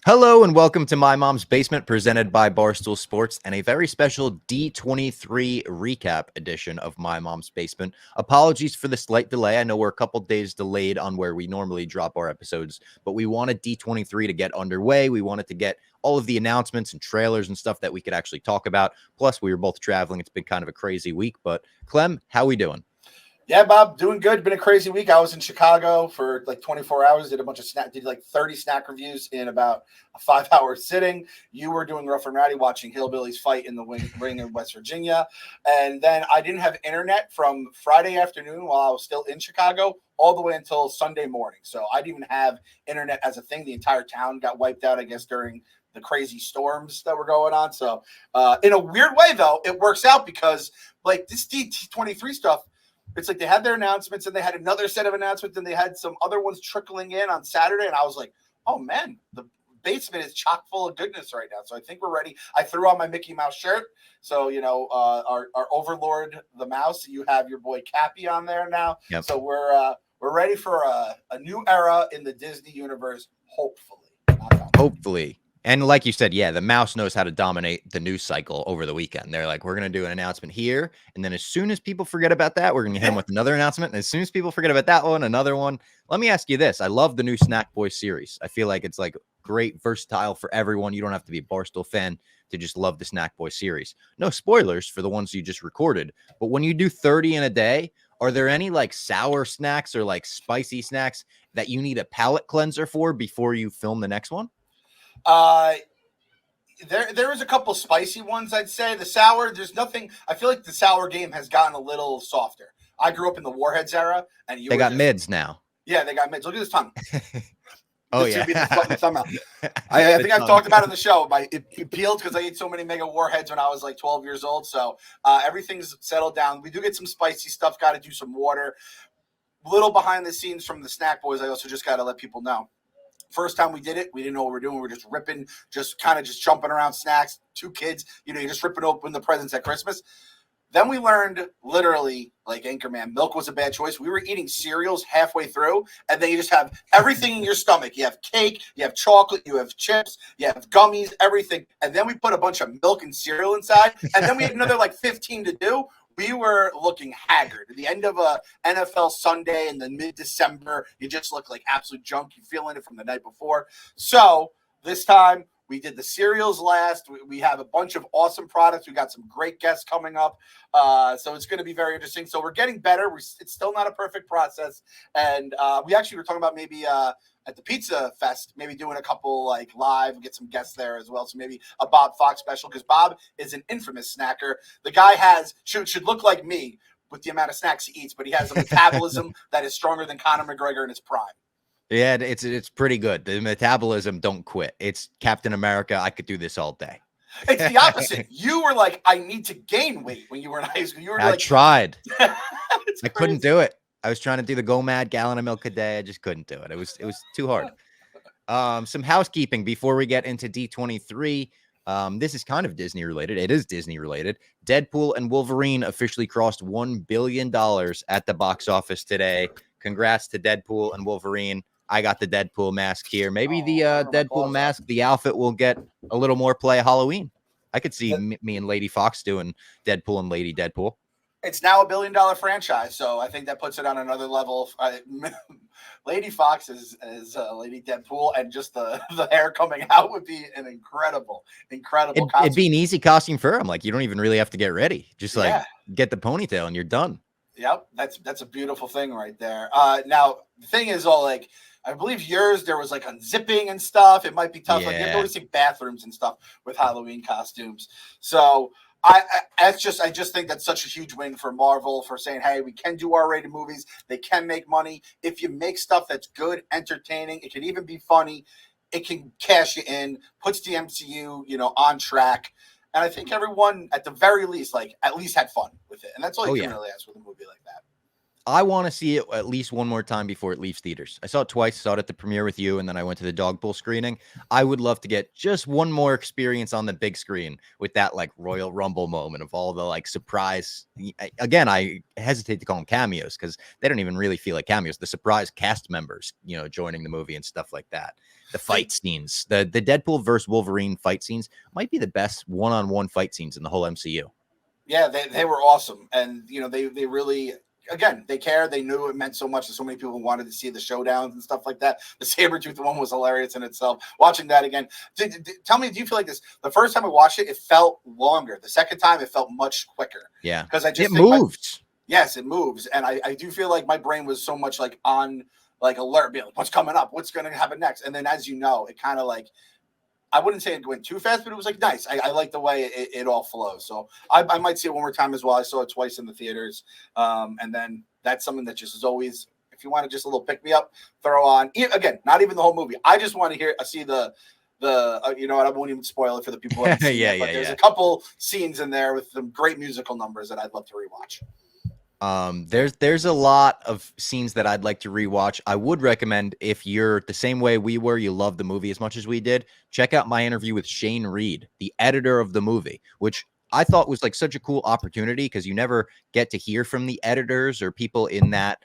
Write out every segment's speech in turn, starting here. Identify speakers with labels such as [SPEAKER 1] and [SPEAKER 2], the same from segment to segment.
[SPEAKER 1] Hello and welcome to My Mom's Basement, presented by Barstool Sports, and a very special D23 recap edition of My Mom's Basement. Apologies for the slight delay. I know we're a couple days delayed on where we normally drop our episodes, but we wanted D23 to get underway. We wanted to get all of the announcements and trailers and stuff that we could actually talk about. Plus, we were both traveling. It's been kind of a crazy week, but Clem, how we doing?
[SPEAKER 2] Yeah, Bob, doing good. Been a crazy week. I was in Chicago for like 24 hours. Did a bunch of did like 30 snack reviews in about a 5-hour sitting. You were doing Rough and Rowdy, watching hillbillies fight in the ring in West Virginia, and then I didn't have internet from Friday afternoon while I was still in Chicago all the way until Sunday morning. So I didn't even have internet as a thing. The entire town got wiped out, I guess, during the crazy storms that were going on. So in a weird way, though, it works out because like this D23 stuff. It's like they had their announcements and they had another set of announcements and they had some other ones trickling in on Saturday. And I was like, oh, man, the basement is chock full of goodness right now. So I think we're ready. I threw on my Mickey Mouse shirt. So, you know, our overlord, the mouse, you have your boy Cappy on there now.
[SPEAKER 1] Yep.
[SPEAKER 2] So we're ready for a new era in the Disney universe, hopefully.
[SPEAKER 1] Hopefully. And like you said, yeah, the mouse knows how to dominate the news cycle over the weekend. They're like, we're going to do an announcement here. And then as soon as people forget about that, we're going to hit them with another announcement. And as soon as people forget about that one, another one. Let me ask you this. I love the new Snack Boy series. I feel like it's like great, versatile for everyone. You don't have to be a Barstool fan to just love the Snack Boy series. No spoilers for the ones you just recorded. But when you do 30 in a day, are there any like sour snacks or like spicy snacks that you need a palate cleanser for before you film the next one?
[SPEAKER 2] There is a couple spicy ones, I'd say. The sour, there's nothing. I feel like the sour game has gotten a little softer. I grew up in the Warheads era, and
[SPEAKER 1] they got mids now.
[SPEAKER 2] Yeah, they got mids. Look at this tongue.
[SPEAKER 1] Oh, yeah.
[SPEAKER 2] I think I've talked about it on the show. It peeled because I ate so many Mega Warheads when I was like 12 years old. So everything's settled down. We do get some spicy stuff. Got to do some water. Little behind the scenes from the Snack Boys. I also just got to let people know. First time we did it, we didn't know what we were doing. We were just ripping, just jumping around snacks. 2 kids, you know, you're just ripping open the presents at Christmas. Then we learned literally, like Anchorman, milk was a bad choice. We were eating cereals halfway through, and then you just have everything in your stomach. You have cake, you have chocolate, you have chips, you have gummies, everything. And then we put a bunch of milk and cereal inside, and then we had another like 15 to do. We were looking haggard. At the end of a NFL Sunday in the mid-December, you just look like absolute junk. You're feeling it from the night before. So this time we did the cereals last. We have a bunch of awesome products. We got some great guests coming up. So it's going to be very interesting. So we're getting better. It's still not a perfect process. And we actually were talking about maybe at the Pizza Fest, maybe doing a couple like live, get some guests there as well. So maybe a Bob Fox special, because Bob is an infamous snacker. The guy should look like me with the amount of snacks he eats, but he has a metabolism that is stronger than Conor McGregor in his prime.
[SPEAKER 1] Yeah, it's pretty good. The metabolism don't quit. It's Captain America. I could do this all day.
[SPEAKER 2] It's the opposite. You were like, I need to gain weight when you were in high school.
[SPEAKER 1] I tried. I couldn't do it. I was trying to do the Go Mad gallon of milk a day. I just couldn't do it. It was too hard. Some housekeeping before we get into D23. This is kind of Disney related. It is Disney related. Deadpool and Wolverine officially crossed $1 billion at the box office today. Congrats to Deadpool and Wolverine. I got the Deadpool mask here. Maybe the Deadpool mask, the outfit will get a little more play at Halloween. I could see me and Lady Fox doing Deadpool and Lady Deadpool.
[SPEAKER 2] It's now $1 billion franchise, so I think that puts it on another level. Lady Fox is Lady Deadpool, and just the hair coming out would be an incredible costume.
[SPEAKER 1] It'd be an easy costume for him. Like, you don't even really have to get ready. Just get the ponytail and you're done.
[SPEAKER 2] Yep, that's a beautiful thing right there. Now the thing is, like, I believe yours there was like unzipping and stuff. It might be tough.
[SPEAKER 1] Yeah.
[SPEAKER 2] Like, you have to always see bathrooms and stuff with Halloween costumes. So I just think that's such a huge win for Marvel for saying, hey, we can do R-rated movies. They can make money. If you make stuff that's good, entertaining, it can even be funny. It can cash you in, puts the MCU, on track. And I think everyone, at the very least, at least had fun with it. And that's all you can really ask with a movie like that.
[SPEAKER 1] I want to see it at least one more time before it leaves theaters. I saw it twice. Saw it at the premiere with you, and then I went to the Dogpool screening. I would love to get just one more experience on the big screen with that Royal Rumble moment of all the surprise. Again, I hesitate to call them cameos because they don't even really feel like cameos. The surprise cast members, joining the movie and stuff like that. The fight scenes, the Deadpool versus Wolverine fight scenes might be the best one-on-one fight scenes in the whole MCU.
[SPEAKER 2] Yeah, they were awesome. And, you know, they really, again, they care. They knew it meant so much to so many people who wanted to see the showdowns and stuff like that. The Sabretooth one was hilarious in itself. Watching that again. Tell me, do you feel like this? The first time I watched it, it felt longer. The second time, it felt much quicker.
[SPEAKER 1] Yeah.
[SPEAKER 2] Because I just
[SPEAKER 1] it moved.
[SPEAKER 2] Yes, it moves. And I do feel like my brain was so much like on like alert, being like, what's coming up? What's going to happen next? And then, as you know, it kind of like, I wouldn't say it went too fast, but it was like nice. I like the way it all flows. So I might see it one more time as well. I saw it twice in the theaters. And then that's something that just is always, if you want to just a little pick me up, throw on. Again, not even the whole movie. I just want to see the you know what, I won't even spoil it for the people who haven't seen it, but there's a couple scenes in there with some great musical numbers that I'd love to rewatch.
[SPEAKER 1] There's a lot of scenes that I'd like to rewatch. I would recommend, if you're the same way we were, you love the movie as much as we did, check out my interview with Shane Reed, the editor of the movie, which I thought was like such a cool opportunity because you never get to hear from the editors or people in that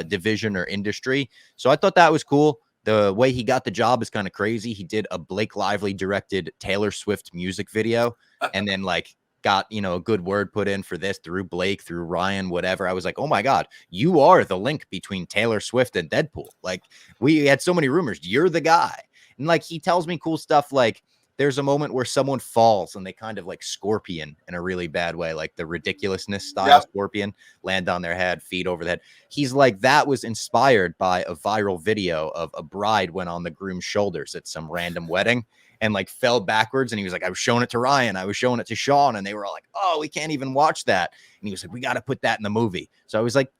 [SPEAKER 1] division or industry. So I thought that was cool. The way he got the job is kind of crazy. He did a Blake Lively directed Taylor Swift music video and then like got, you know, a good word put in for this through Blake, through Ryan, whatever. I was like, oh my God, you are the link between Taylor Swift and Deadpool. Like, we had so many rumors. You're the guy. And like, he tells me cool stuff. Like, there's a moment where someone falls and they kind of like scorpion in a really bad way, like the ridiculousness style scorpion, land on their head, feet over the head. He's like, that was inspired by a viral video of a bride went on the groom's shoulders at some random wedding and like fell backwards. And he was like, I was showing it to Ryan, I was showing it to Sean, and they were all like, oh, we can't even watch that. And he was like, we got to put that in the movie. So I was like,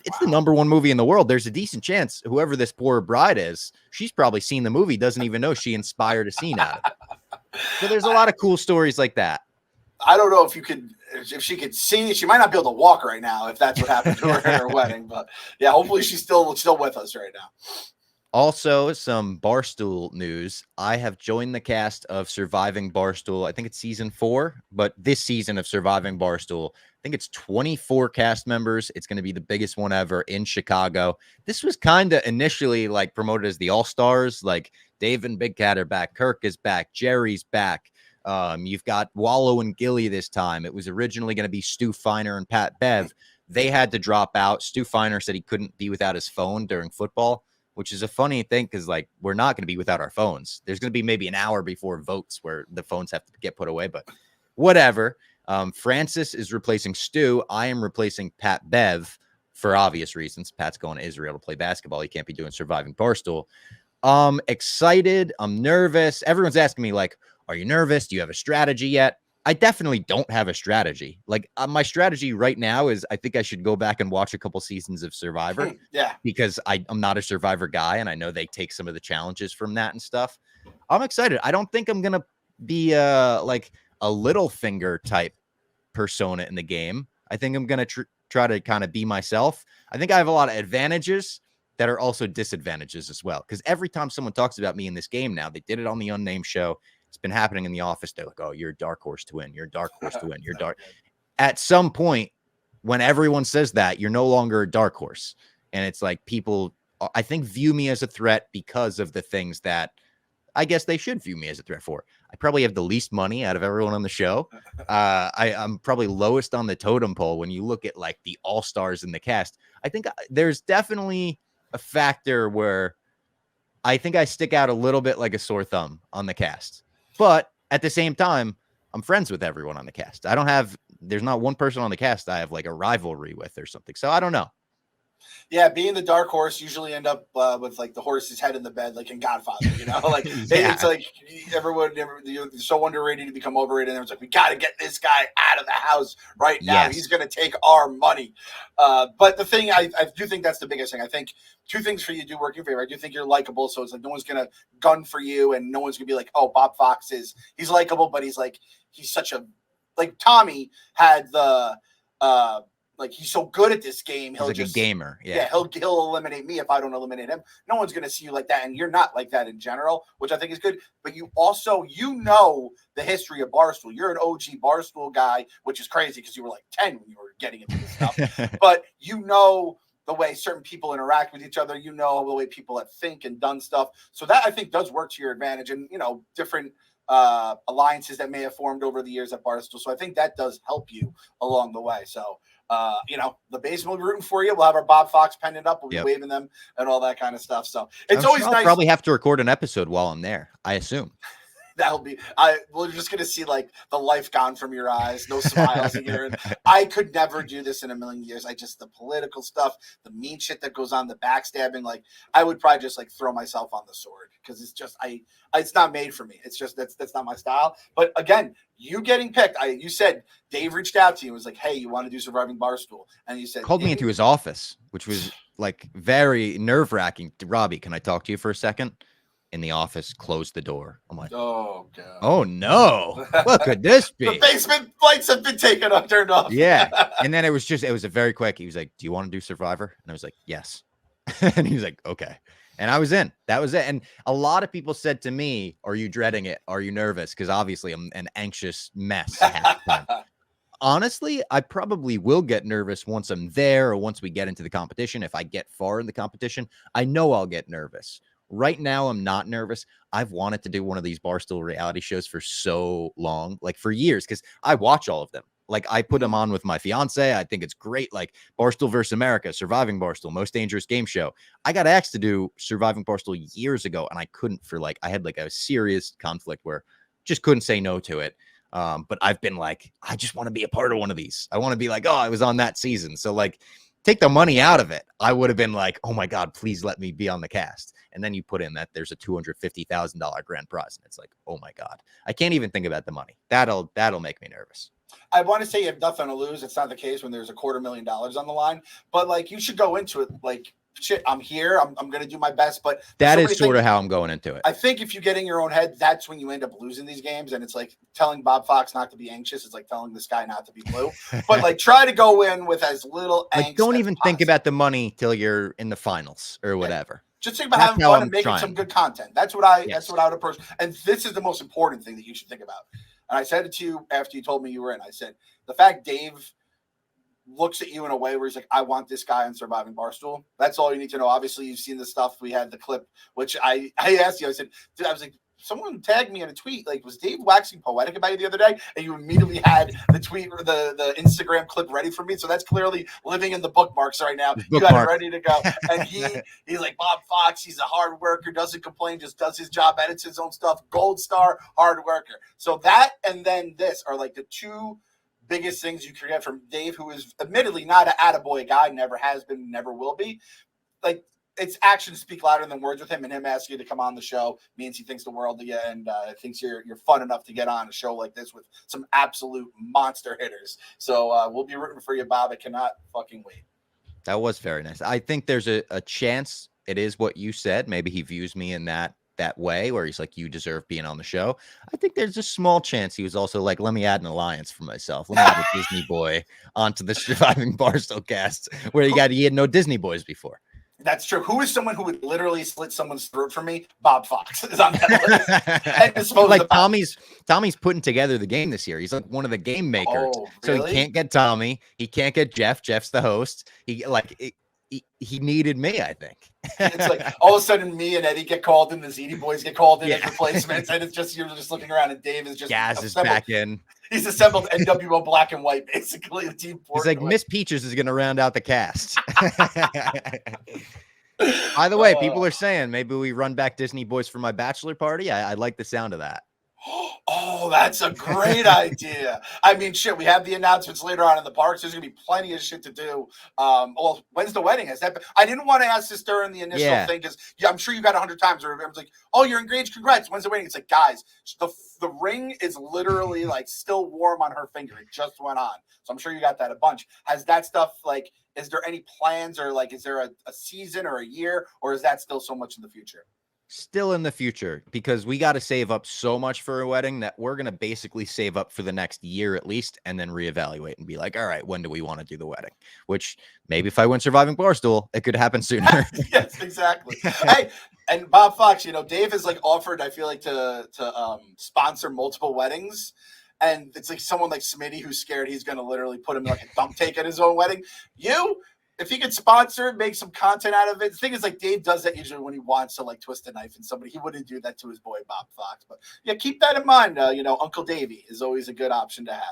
[SPEAKER 1] it's the #1 movie in the world. There's a decent chance whoever this poor bride is, she's probably seen the movie, doesn't even know she inspired a scene out of it. So there's a lot of cool stories like that.
[SPEAKER 2] I don't know if she could see. She might not be able to walk right now if that's what happened to her at her wedding. But yeah, hopefully she's still with us right now.
[SPEAKER 1] Also, some Barstool news. I have joined the cast of Surviving Barstool. I think it's season 4, but this season of Surviving Barstool, I think it's 24 cast members. It's going to be the biggest one ever in Chicago. This was kind of initially like promoted as the All-Stars. Like Dave and Big Cat are back. Kirk is back. Jerry's back. You've got Wallow and Gilly this time. It was originally going to be Stu Feiner and Pat Bev. They had to drop out. Stu Feiner said he couldn't be without his phone during football, which is a funny thing because, like, we're not going to be without our phones. There's going to be maybe an hour before votes where the phones have to get put away, but whatever. Francis is replacing Stu. I am replacing Pat Bev for obvious reasons. Pat's going to Israel to play basketball. He can't be doing Surviving Barstool. I'm excited. I'm nervous. Everyone's asking me, like, are you nervous? Do you have a strategy yet? I definitely don't have a strategy. Like my strategy right now is I think I should go back and watch a couple seasons of Survivor.
[SPEAKER 2] Yeah.
[SPEAKER 1] Because I'm not a Survivor guy, and I know they take some of the challenges from that and stuff. I'm excited. I don't think I'm going to be like a Littlefinger type persona in the game. I think I'm going to try to kind of be myself. I think I have a lot of advantages that are also disadvantages as well. Because every time someone talks about me in this game now, they did it on the Unnamed show. It's been happening in the office. They're like, oh, you're a dark horse to win. You're a dark horse to win. You're dark. At some point, when everyone says that, you're no longer a dark horse. And it's like people, I think, view me as a threat because of the things that I guess they should view me as a threat for. I probably have the least money out of everyone on the show. I'm probably lowest on the totem pole when you look at like the all-stars in the cast. I think there's definitely a factor where I think I stick out a little bit like a sore thumb on the cast. But at the same time, I'm friends with everyone on the cast. There's not one person on the cast I have like a rivalry with or something. So I don't know.
[SPEAKER 2] Yeah, being the dark horse usually end up with like the horse's head in the bed, like in Godfather, you know, like It's like everyone, you're so underrated to become overrated. And it's like, we got to get this guy out of the house right now. Yes. He's going to take our money. But the thing, I do think that's the biggest thing. I think 2 things for you do work in your favor. I do think you're likable. So it's like, no one's going to gun for you and no one's going to be like, oh, Bob Fox he's likable, but he's such a, like Tommy had the, like he's so good at this game. He's
[SPEAKER 1] like a gamer. Yeah.
[SPEAKER 2] He'll eliminate me if I don't eliminate him. No one's going to see you like that. And you're not like that in general, which I think is good. But you also, the history of Barstool. You're an OG Barstool guy, which is crazy because you were like 10 when you were getting into this stuff. But the way certain people interact with each other, the way people that think and done stuff. So that I think does work to your advantage, and different alliances that may have formed over the years at Barstool. So I think that does help you along the way. So the basement will be rooting for you. We'll have our Bob Fox pennant up. We'll be waving them and all that kind of stuff. So it's always nice.
[SPEAKER 1] I'll probably have to record an episode while I'm there, I assume.
[SPEAKER 2] That'll be we're just gonna see like the life gone from your eyes, no smiles again. I could never do this in a million years. The political stuff, the mean shit that goes on, the backstabbing, like I would probably just like throw myself on the sword because it's just it's not made for me. It's just that's not my style. But again, you getting picked, you said Dave reached out to you and was like, hey, you want to do Surviving Barstool? And you said
[SPEAKER 1] called me into his office, which was like very nerve-wracking. Robbie, can I talk to you for a second? In the office, closed the door. I'm like, oh god, oh no, what could this be?
[SPEAKER 2] The basement lights have been turned off.
[SPEAKER 1] Yeah, and then it was a very quick. He was like, "Do you want to do Survivor?" And I was like, "Yes," and he was like, "Okay," and I was in. That was it. And a lot of people said to me, "Are you dreading it? Are you nervous?" Because obviously I'm an anxious mess half the time. Honestly, I probably will get nervous once I'm there or once we get into the competition. If I get far in the competition, I know I'll get nervous. Right now, I'm not nervous. I've wanted to do one of these Barstool reality shows for so long, like for years, because I watch all of them. Like I put them on with my fiance. I think it's great. Like Barstool versus America, Surviving Barstool, Most Dangerous Game Show. I got asked to do Surviving Barstool years ago, and I couldn't I had like a serious conflict where just couldn't say no to it. But I've been like, I just want to be a part of one of these. I want to be like, oh, I was on that season. So like, take the money out of it. I would have been like, oh my God, please let me be on the cast. And then you put in that there's a $250,000 grand prize. And it's like, oh my God, I can't even think about the money. That'll make me nervous.
[SPEAKER 2] I want to say you have nothing to lose. It's not the case when there's $250,000 on the line, but like you should go into it like, shit, I'm here. I'm going to do my best. But
[SPEAKER 1] that is sort of how I'm going into it.
[SPEAKER 2] I think if you get in your own head, that's when you end up losing these games. And it's like telling Bob Fox not to be anxious. It's like telling this guy not to be blue. But like try to go in with as little angst.
[SPEAKER 1] Like, don't even think about the money till you're in the finals or whatever.
[SPEAKER 2] Just think about having fun and making some good content. That's what I would approach. And this is the most important thing that you should think about. And I said it to you after you told me you were in. I said, the fact Dave looks at you in a way where he's like, I want this guy on Surviving Barstool. That's all you need to know. Obviously, you've seen the stuff. We had the clip, which I asked you. I said, dude, I was like, someone tagged me in a tweet. Like, was Dave waxing poetic about you the other day? And you immediately had the tweet or the Instagram clip ready for me. So that's clearly living in the bookmarks right now. You got it ready to go. And he's like, Bob Fox, he's a hard worker, doesn't complain, just does his job, edits his own stuff, gold star, hard worker. So that and then this are like the two biggest things you can get from Dave, who is admittedly not an attaboy guy, never has been, never will be. Like, its actions speak louder than words with him, and him asking you to come on the show means he thinks the world of you and thinks you're fun enough to get on a show like this with some absolute monster hitters. So we'll be rooting for you, Bob. I cannot fucking wait.
[SPEAKER 1] That was very nice. I think there's a chance it is what you said. Maybe he views me in that way where he's like, you deserve being on the show. I think there's a small chance he was also like, let me add an alliance for myself. Let me add a Disney boy onto the Surviving Barstool cast where he had no Disney boys before.
[SPEAKER 2] That's true. Who is someone who would literally slit someone's throat for me? Bob Fox is on that list.
[SPEAKER 1] Like Tommy's putting together the game this year. He's like one of the game makers.
[SPEAKER 2] Oh, really?
[SPEAKER 1] So he can't get Tommy. He can't get Jeff. Jeff's the host. He needed me, I think.
[SPEAKER 2] It's like all of a sudden me and Eddie get called in, the ZD boys get called in as replacements, and it's just you're just looking around and Dave is just
[SPEAKER 1] Gaz is back in.
[SPEAKER 2] He's assembled NWO black and white, basically. The team.
[SPEAKER 1] He's like, Miss Peaches is going to round out the cast. By the way, people are saying maybe we run back Disney boys for my bachelor party. I like the sound of that.
[SPEAKER 2] Oh, that's a great idea. I mean, shit, we have the announcements later on in the parks. There's going to be plenty of shit to do. Well, when's the wedding? I didn't want to ask this during the initial thing because I'm sure you got 100 times where everyone's like, oh, you're engaged. Congrats. When's the wedding? It's like, guys, the ring is literally like still warm on her finger. It just went on. So I'm sure you got that a bunch. Has that stuff like, is there any plans or like, is there a season or a year or is that still so much in the future?
[SPEAKER 1] Still in the future, because we got to save up so much for a wedding that we're going to basically save up for the next year at least and then reevaluate and be like, all right, when do we want to do the wedding? Which maybe if I win Surviving Barstool, it could happen sooner.
[SPEAKER 2] Yes, exactly. Hey, and Bob Fox, Dave has like offered, I feel like, to sponsor multiple weddings. And it's like someone like Smitty who's scared he's going to literally put him like a dump take at his own wedding. if he could sponsor it, make some content out of it. The thing is, like, Dave does that usually when he wants to like twist a knife in somebody. He wouldn't do that to his boy Bob Fox. But yeah, keep that in mind. Uncle Davey is always a good option to have.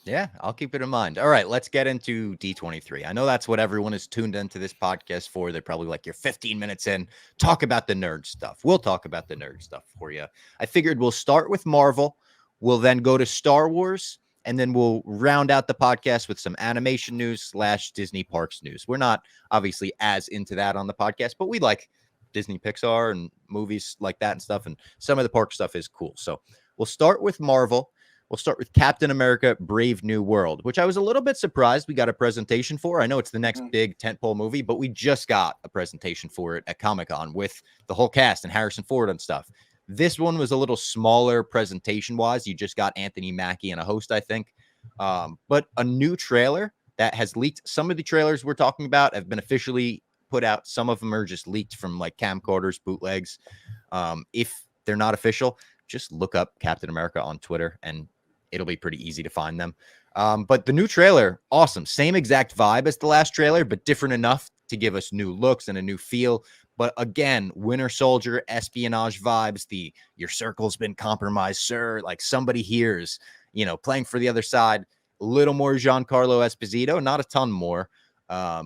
[SPEAKER 1] Yeah, I'll keep it in mind. All right, let's get into D23. I know that's what everyone is tuned into this podcast for. They're probably like, you're 15 minutes in. Talk about the nerd stuff. We'll talk about the nerd stuff for you. I figured we'll start with Marvel. We'll then go to Star Wars. And then we'll round out the podcast with some animation news / Disney Parks news. We're not obviously as into that on the podcast, but we like Disney Pixar and movies like that and stuff. And some of the park stuff is cool. So we'll start with Marvel. We'll start with Captain America: Brave New World, which I was a little bit surprised we got a presentation for. I know it's the next big tentpole movie, but we just got a presentation for it at Comic-Con with the whole cast and Harrison Ford and stuff. This one was a little smaller presentation-wise. You just got Anthony Mackie and a host, I think. But a new trailer that has leaked. Some of the trailers we're talking about have been officially put out. Some of them are just leaked from like camcorders, bootlegs. If they're not official, just look up Captain America on Twitter and it'll be pretty easy to find them. But the new trailer, awesome. Same exact vibe as the last trailer, but different enough to give us new looks and a new feel. But again, Winter Soldier, espionage vibes, your circle's been compromised, sir. Like somebody here's, playing for the other side. A little more Giancarlo Esposito, not a ton more.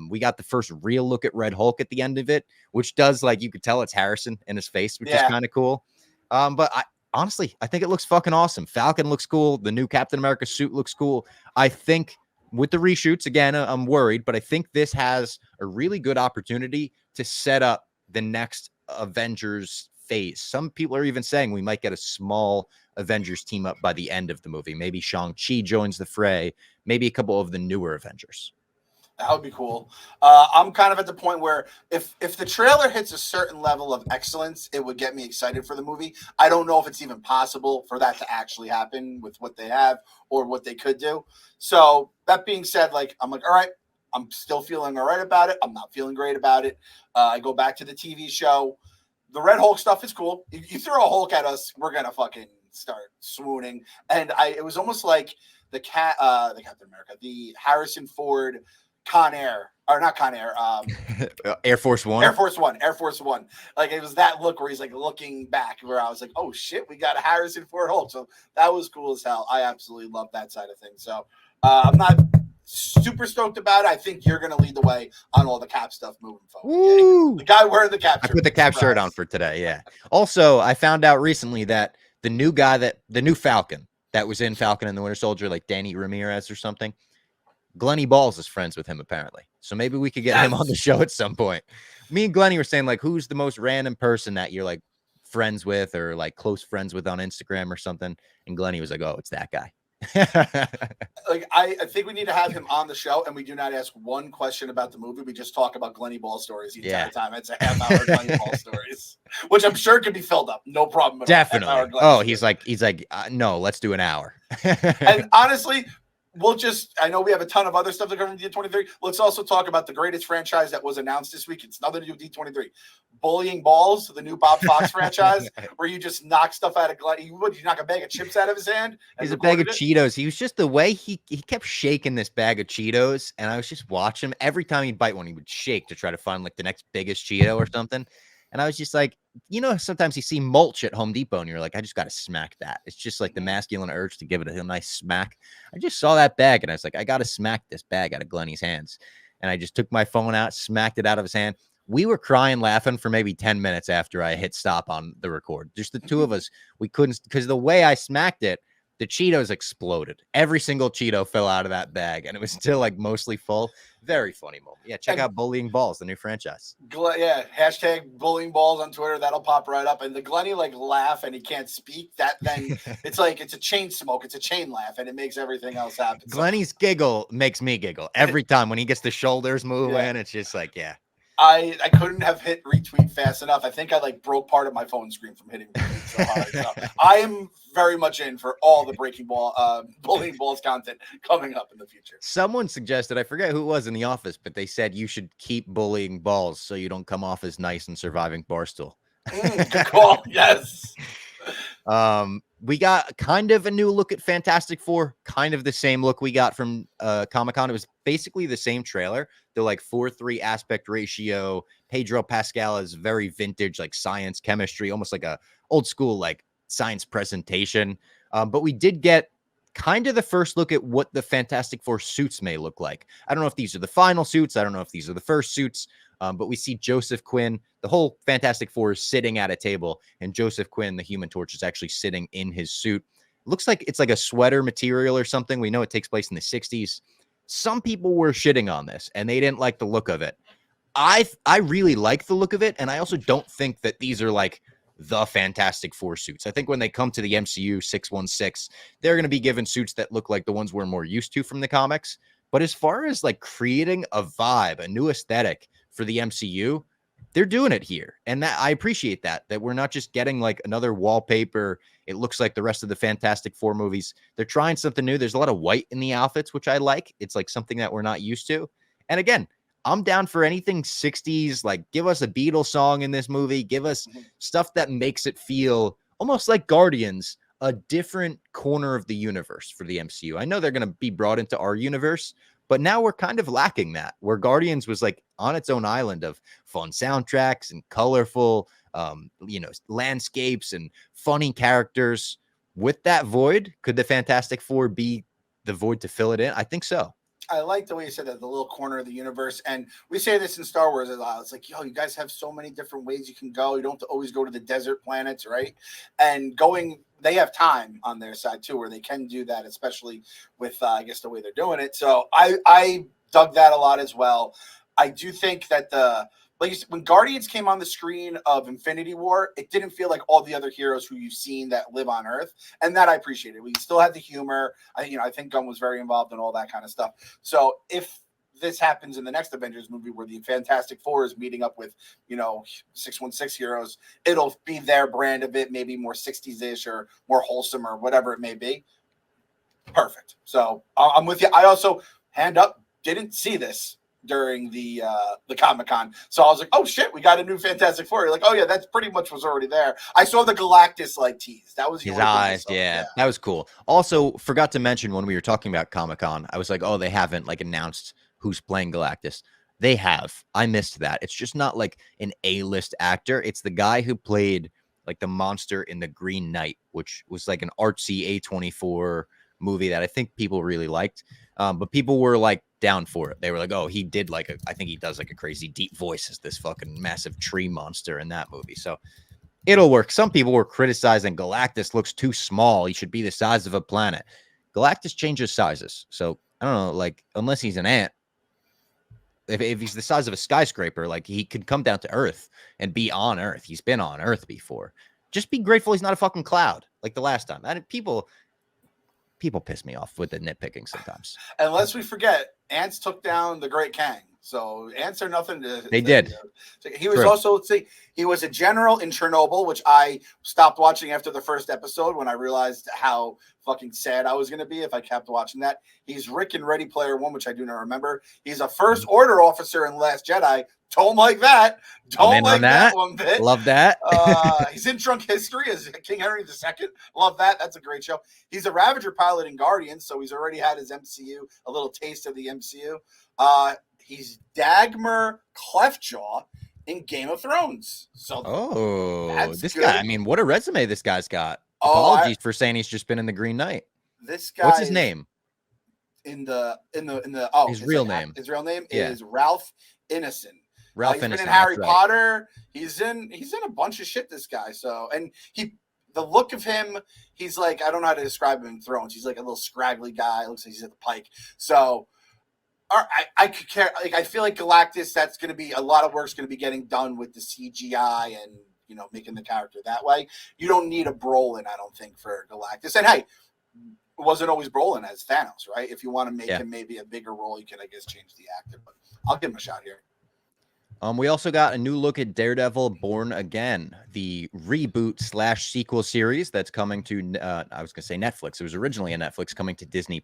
[SPEAKER 1] We got the first real look at Red Hulk at the end of it, which does, like, you could tell it's Harrison in his face, which is kind of cool. But honestly, I think it looks fucking awesome. Falcon looks cool. The new Captain America suit looks cool. I think with the reshoots, again, I'm worried, but I think this has a really good opportunity to set up the next Avengers phase. Some people are even saying we might get a small Avengers team up by the end of the movie. Maybe Shang-Chi joins the fray. Maybe a couple of the newer Avengers.
[SPEAKER 2] That would be cool. I'm kind of at the point where if the trailer hits a certain level of excellence, it would get me excited for the movie. I don't know if it's even possible for that to actually happen with what they have or what they could do. So that being said, I'm like, all right, I'm still feeling all right about it. I'm not feeling great about it. I go back to the TV show. The Red Hulk stuff is cool. You throw a Hulk at us, we're going to fucking start swooning. And it was almost like the Captain America, the Harrison Ford Con Air, or not Con Air,
[SPEAKER 1] Air Force One.
[SPEAKER 2] Air Force One. Like, it was that look where he's like looking back, where I was like, oh shit, we got a Harrison Ford Hulk. So that was cool as hell. I absolutely love that side of things. So I'm not super stoked about it. I think you're going to lead the way on all the Cap stuff moving forward.
[SPEAKER 1] Woo!
[SPEAKER 2] The guy wearing the Cap shirt.
[SPEAKER 1] I put the Cap shirt on for today. Yeah. Also, I found out recently that the new Falcon that was in Falcon and the Winter Soldier, like Danny Ramirez or something, Glenny Balls is friends with him apparently. So maybe we could get him on the show at some point. Me and Glenny were saying, like, who's the most random person that you're like friends with or like close friends with on Instagram or something? And Glenny was like, oh, it's that guy.
[SPEAKER 2] Like, I think we need to have him on the show, and we do not ask one question about the movie. We just talk about Glenny Ball stories the entire time. It's a half-hour Glenny Ball stories, which I'm sure could be filled up. No problem at
[SPEAKER 1] Definitely.
[SPEAKER 2] all.
[SPEAKER 1] Oh, he's like, no, let's do an hour.
[SPEAKER 2] And honestly, I know we have a ton of other stuff to cover in D23. Let's also talk about the greatest franchise that was announced this week. It's nothing to do with D23. Bullying Balls, the new Bob Fox franchise, where you just knock stuff out of Glenny. You knock a bag of chips out of his hand?
[SPEAKER 1] He's a bag of Cheetos. He was just the way he kept shaking this bag of Cheetos, and I was just watching him. Every time he'd bite one, he would shake to try to find like the next biggest Cheeto or something. And I was just like, sometimes you see mulch at Home Depot and you're like, I just got to smack that. It's just like the masculine urge to give it a nice smack. I just saw that bag and I was like, I got to smack this bag out of Glenny's hands. And I just took my phone out, smacked it out of his hand. We were crying, laughing for maybe 10 minutes after I hit stop on the record. Just the two of us. We couldn't, because the way I smacked it, the Cheetos exploded. Every single Cheeto fell out of that bag, and it was still like mostly full. Very funny moment. Yeah, check out Bullying Balls, the new franchise.
[SPEAKER 2] Hashtag Bullying Balls on Twitter. That'll pop right up. And the Glenny laugh and he can't speak. That then it's like it's a chain smoke. It's a chain laugh, and it makes everything else happen.
[SPEAKER 1] Glenny's giggle makes me giggle every time when he gets the shoulders moving. It's just like, yeah.
[SPEAKER 2] I couldn't have hit retweet fast enough. I think I broke part of my phone screen from hitting retweet so hard. So I am very much in for all the Bullying Balls content coming up in the future.
[SPEAKER 1] Someone suggested, I forget who it was in the office, but they said you should keep bullying Balls so you don't come off as nice and surviving Barstool.
[SPEAKER 2] Good call. Yes.
[SPEAKER 1] we got kind of a new look at Fantastic Four, kind of the same look we got from Comic-Con. It was basically the same trailer. They're like 4:3 aspect ratio. Pedro Pascal is very vintage, like science, chemistry, almost like a old school like science presentation. But we did get kind of the first look at what the Fantastic Four suits may look like. I don't know if these are the final suits. I don't know if these are the first suits. But we see Joseph Quinn, the whole Fantastic Four is sitting at a table, and Joseph Quinn, the Human Torch, is actually sitting in his suit. It looks like it's like a sweater material or something. We know it takes place in the 60s. Some people were shitting on this, and they didn't like the look of it. I really like the look of it, and I also don't think that these are like the Fantastic Four suits. I think when they come to the MCU 616, they're going to be given suits that look like the ones we're more used to from the comics. But as far as like creating a vibe, a new aesthetic for the MCU, they're doing it here. And that I appreciate that we're not just getting like another wallpaper. It looks like the rest of the Fantastic Four movies. They're trying something new. There's a lot of white in the outfits, which I like. It's like something that we're not used to. And again, I'm down for anything 60s. Like, give us a Beatles song in this movie. Give us stuff that makes it feel almost like Guardians, a different corner of the universe for the MCU. I know they're going to be brought into our universe, but now we're kind of lacking that, where Guardians was like on its own island of fun soundtracks and colorful, landscapes and funny characters. With that void, could the Fantastic Four be the void to fill it in? I think so.
[SPEAKER 2] I like the way you said that, the little corner of the universe. And we say this in Star Wars a lot. It's like, yo, you guys have so many different ways you can go. You don't have to always go to the desert planets, right? And they have time on their side too, where they can do that, especially with, I guess, the way they're doing it. So I dug that a lot as well. I do think that when Guardians came on the screen of Infinity War, it didn't feel like all the other heroes who you've seen that live on Earth, and that I appreciated. We still had the humor. I think Gunn was very involved in all that kind of stuff. So if this happens in the next Avengers movie, where the Fantastic Four is meeting up with 616 heroes, it'll be their brand of it, maybe more 60s-ish or more wholesome or whatever it may be. Perfect. So I'm with you. I also, hand up, didn't see this during the Comic-Con. So I was like, oh shit, we got a new Fantastic Four. You're like, oh yeah, that's pretty much was already there. I saw the Galactus like tease. That was
[SPEAKER 1] his eyes. Yeah, that was cool. Also, forgot to mention when we were talking about Comic-Con, I was like, oh, they haven't like announced who's playing Galactus. They have. I missed that. It's just not like an A-list actor. It's the guy who played like the monster in The Green Knight, which was like an artsy A24 movie that I think people really liked. But people were like down for it. They were like, oh, he did like I think he does like a crazy deep voice as this fucking massive tree monster in that movie. So it'll work. Some people were criticizing Galactus looks too small. He should be the size of a planet. Galactus changes sizes. So I don't know, like unless he's an ant, if he's the size of a skyscraper, like he could come down to Earth and be on Earth. He's been on Earth before. Just be grateful he's not a fucking cloud like the last time. People piss me off with the nitpicking sometimes.
[SPEAKER 2] And lest we forget, ants took down the Great Kang. So ants are nothing to.
[SPEAKER 1] They did.
[SPEAKER 2] He was also, he was a general in Chernobyl, which I stopped watching after the first episode when I realized how fucking sad I was going to be if I kept watching that. He's Rick in Ready Player One, which I do not remember. He's a First Order officer in Last Jedi. Don't like that. Don't like that one bit.
[SPEAKER 1] Love that.
[SPEAKER 2] He's in Drunk History as King Henry II. Love that. That's a great show. He's a Ravager pilot in Guardians, so he's already had his MCU, a little taste of the MCU. He's Dagmar Cleftjaw in Game of Thrones. So
[SPEAKER 1] this good. Guy, I mean, what a resume this guy's got. Apologies for saying he's just been in The Green Knight.
[SPEAKER 2] This guy,
[SPEAKER 1] what's his name?
[SPEAKER 2] His
[SPEAKER 1] real name.
[SPEAKER 2] His real name is Ralph Ineson.
[SPEAKER 1] Ralph
[SPEAKER 2] he's
[SPEAKER 1] Ineson,
[SPEAKER 2] been in Harry Potter. He's in a bunch of shit, this guy. So, and the look of him, he's like, I don't know how to describe him in Thrones. He's like a little scraggly guy. Looks like he's at the pike. So I could care. Like, I feel like Galactus, that's going to be a lot of work's going to be getting done with the CGI and, making the character that way. You don't need a Brolin, I don't think, for Galactus. And hey, it wasn't always Brolin as Thanos, right? If you want to make him maybe a bigger role, you can, I guess, change the actor. But I'll give him a shot here.
[SPEAKER 1] We also got a new look at Daredevil Born Again, the reboot / sequel series that's coming to, I was going to say Netflix. It was originally a Netflix, coming to Disney+.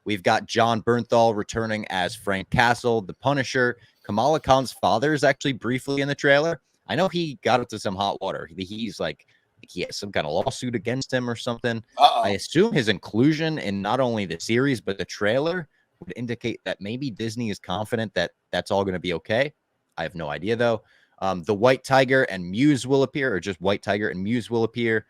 [SPEAKER 1] We've got John Bernthal returning as Frank Castle, the Punisher. Kamala Khan's father is actually briefly in the trailer. I know he got into some hot water. He's like he has some kind of lawsuit against him or something.
[SPEAKER 2] Uh-oh.
[SPEAKER 1] I assume his inclusion in not only the series, but the trailer would indicate that maybe Disney is confident that that's all going to be okay. I have no idea, though. The White Tiger and Muse will appear, or just White Tiger and Muse will appear.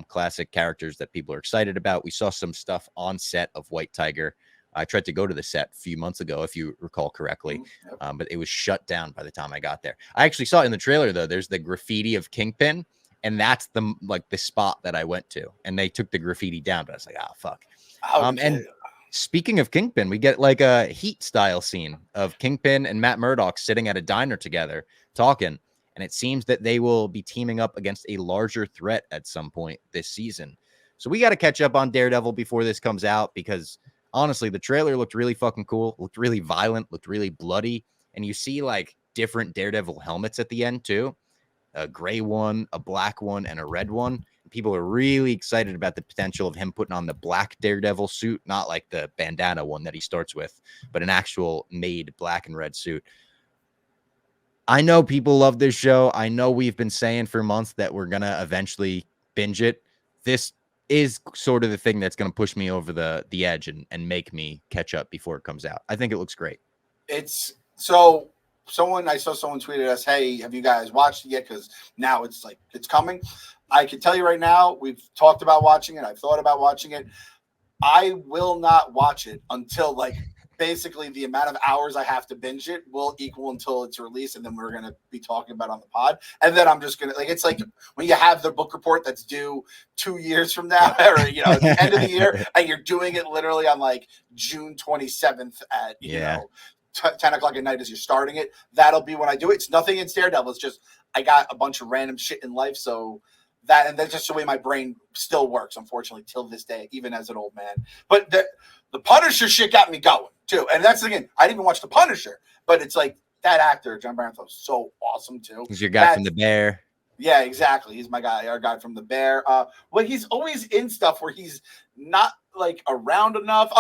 [SPEAKER 1] Classic characters that people are excited about. We saw some stuff on set of White Tiger. I tried to go to the set a few months ago, if you recall correctly, but it was shut down by the time I got there. I actually saw it in the trailer, though. There's the graffiti of Kingpin, and that's the spot that I went to, and they took the graffiti down. But I was like, oh fuck. And speaking of Kingpin, we get like a Heat style scene of Kingpin and Matt Murdock sitting at a diner together talking, and it seems that they will be teaming up against a larger threat at some point this season. So we got to catch up on Daredevil before this comes out, because honestly, the trailer looked really fucking cool, looked really violent, looked really bloody. And you see like different Daredevil helmets at the end too. A gray one, a black one, and a red one. People are really excited about the potential of him putting on the black Daredevil suit, not like the bandana one that he starts with, but an actual made black and red suit. I know people love this show. I know we've been saying for months that we're going to eventually binge it. This is sort of the thing that's going to push me over the edge and make me catch up before it comes out. I think it looks great.
[SPEAKER 2] It's so I saw someone tweeted us, hey, have you guys watched it yet? Because now it's like it's coming. I can tell you right now, we've talked about watching it. I've thought about watching it. I will not watch it until like basically the amount of hours I have to binge it will equal until it's released, and then we're going to be talking about it on the pod. And then I'm just going to like, it's like when you have the book report that's due 2 years from now, or, at the end of the year, and you're doing it literally on like June 27th at, 10 o'clock at night as you're starting it. That'll be when I do it. It's nothing in Daredevil. It's just, I got a bunch of random shit in life. So and that's just the way my brain still works, unfortunately, till this day, even as an old man. But the Punisher shit got me going too. And that's again, I didn't even watch The Punisher, but it's like that actor, John Bernthal, is so awesome too.
[SPEAKER 1] He's your guy from The Bear.
[SPEAKER 2] Yeah, exactly. He's my guy, our guy from The Bear. Well, he's always in stuff where he's not like around enough.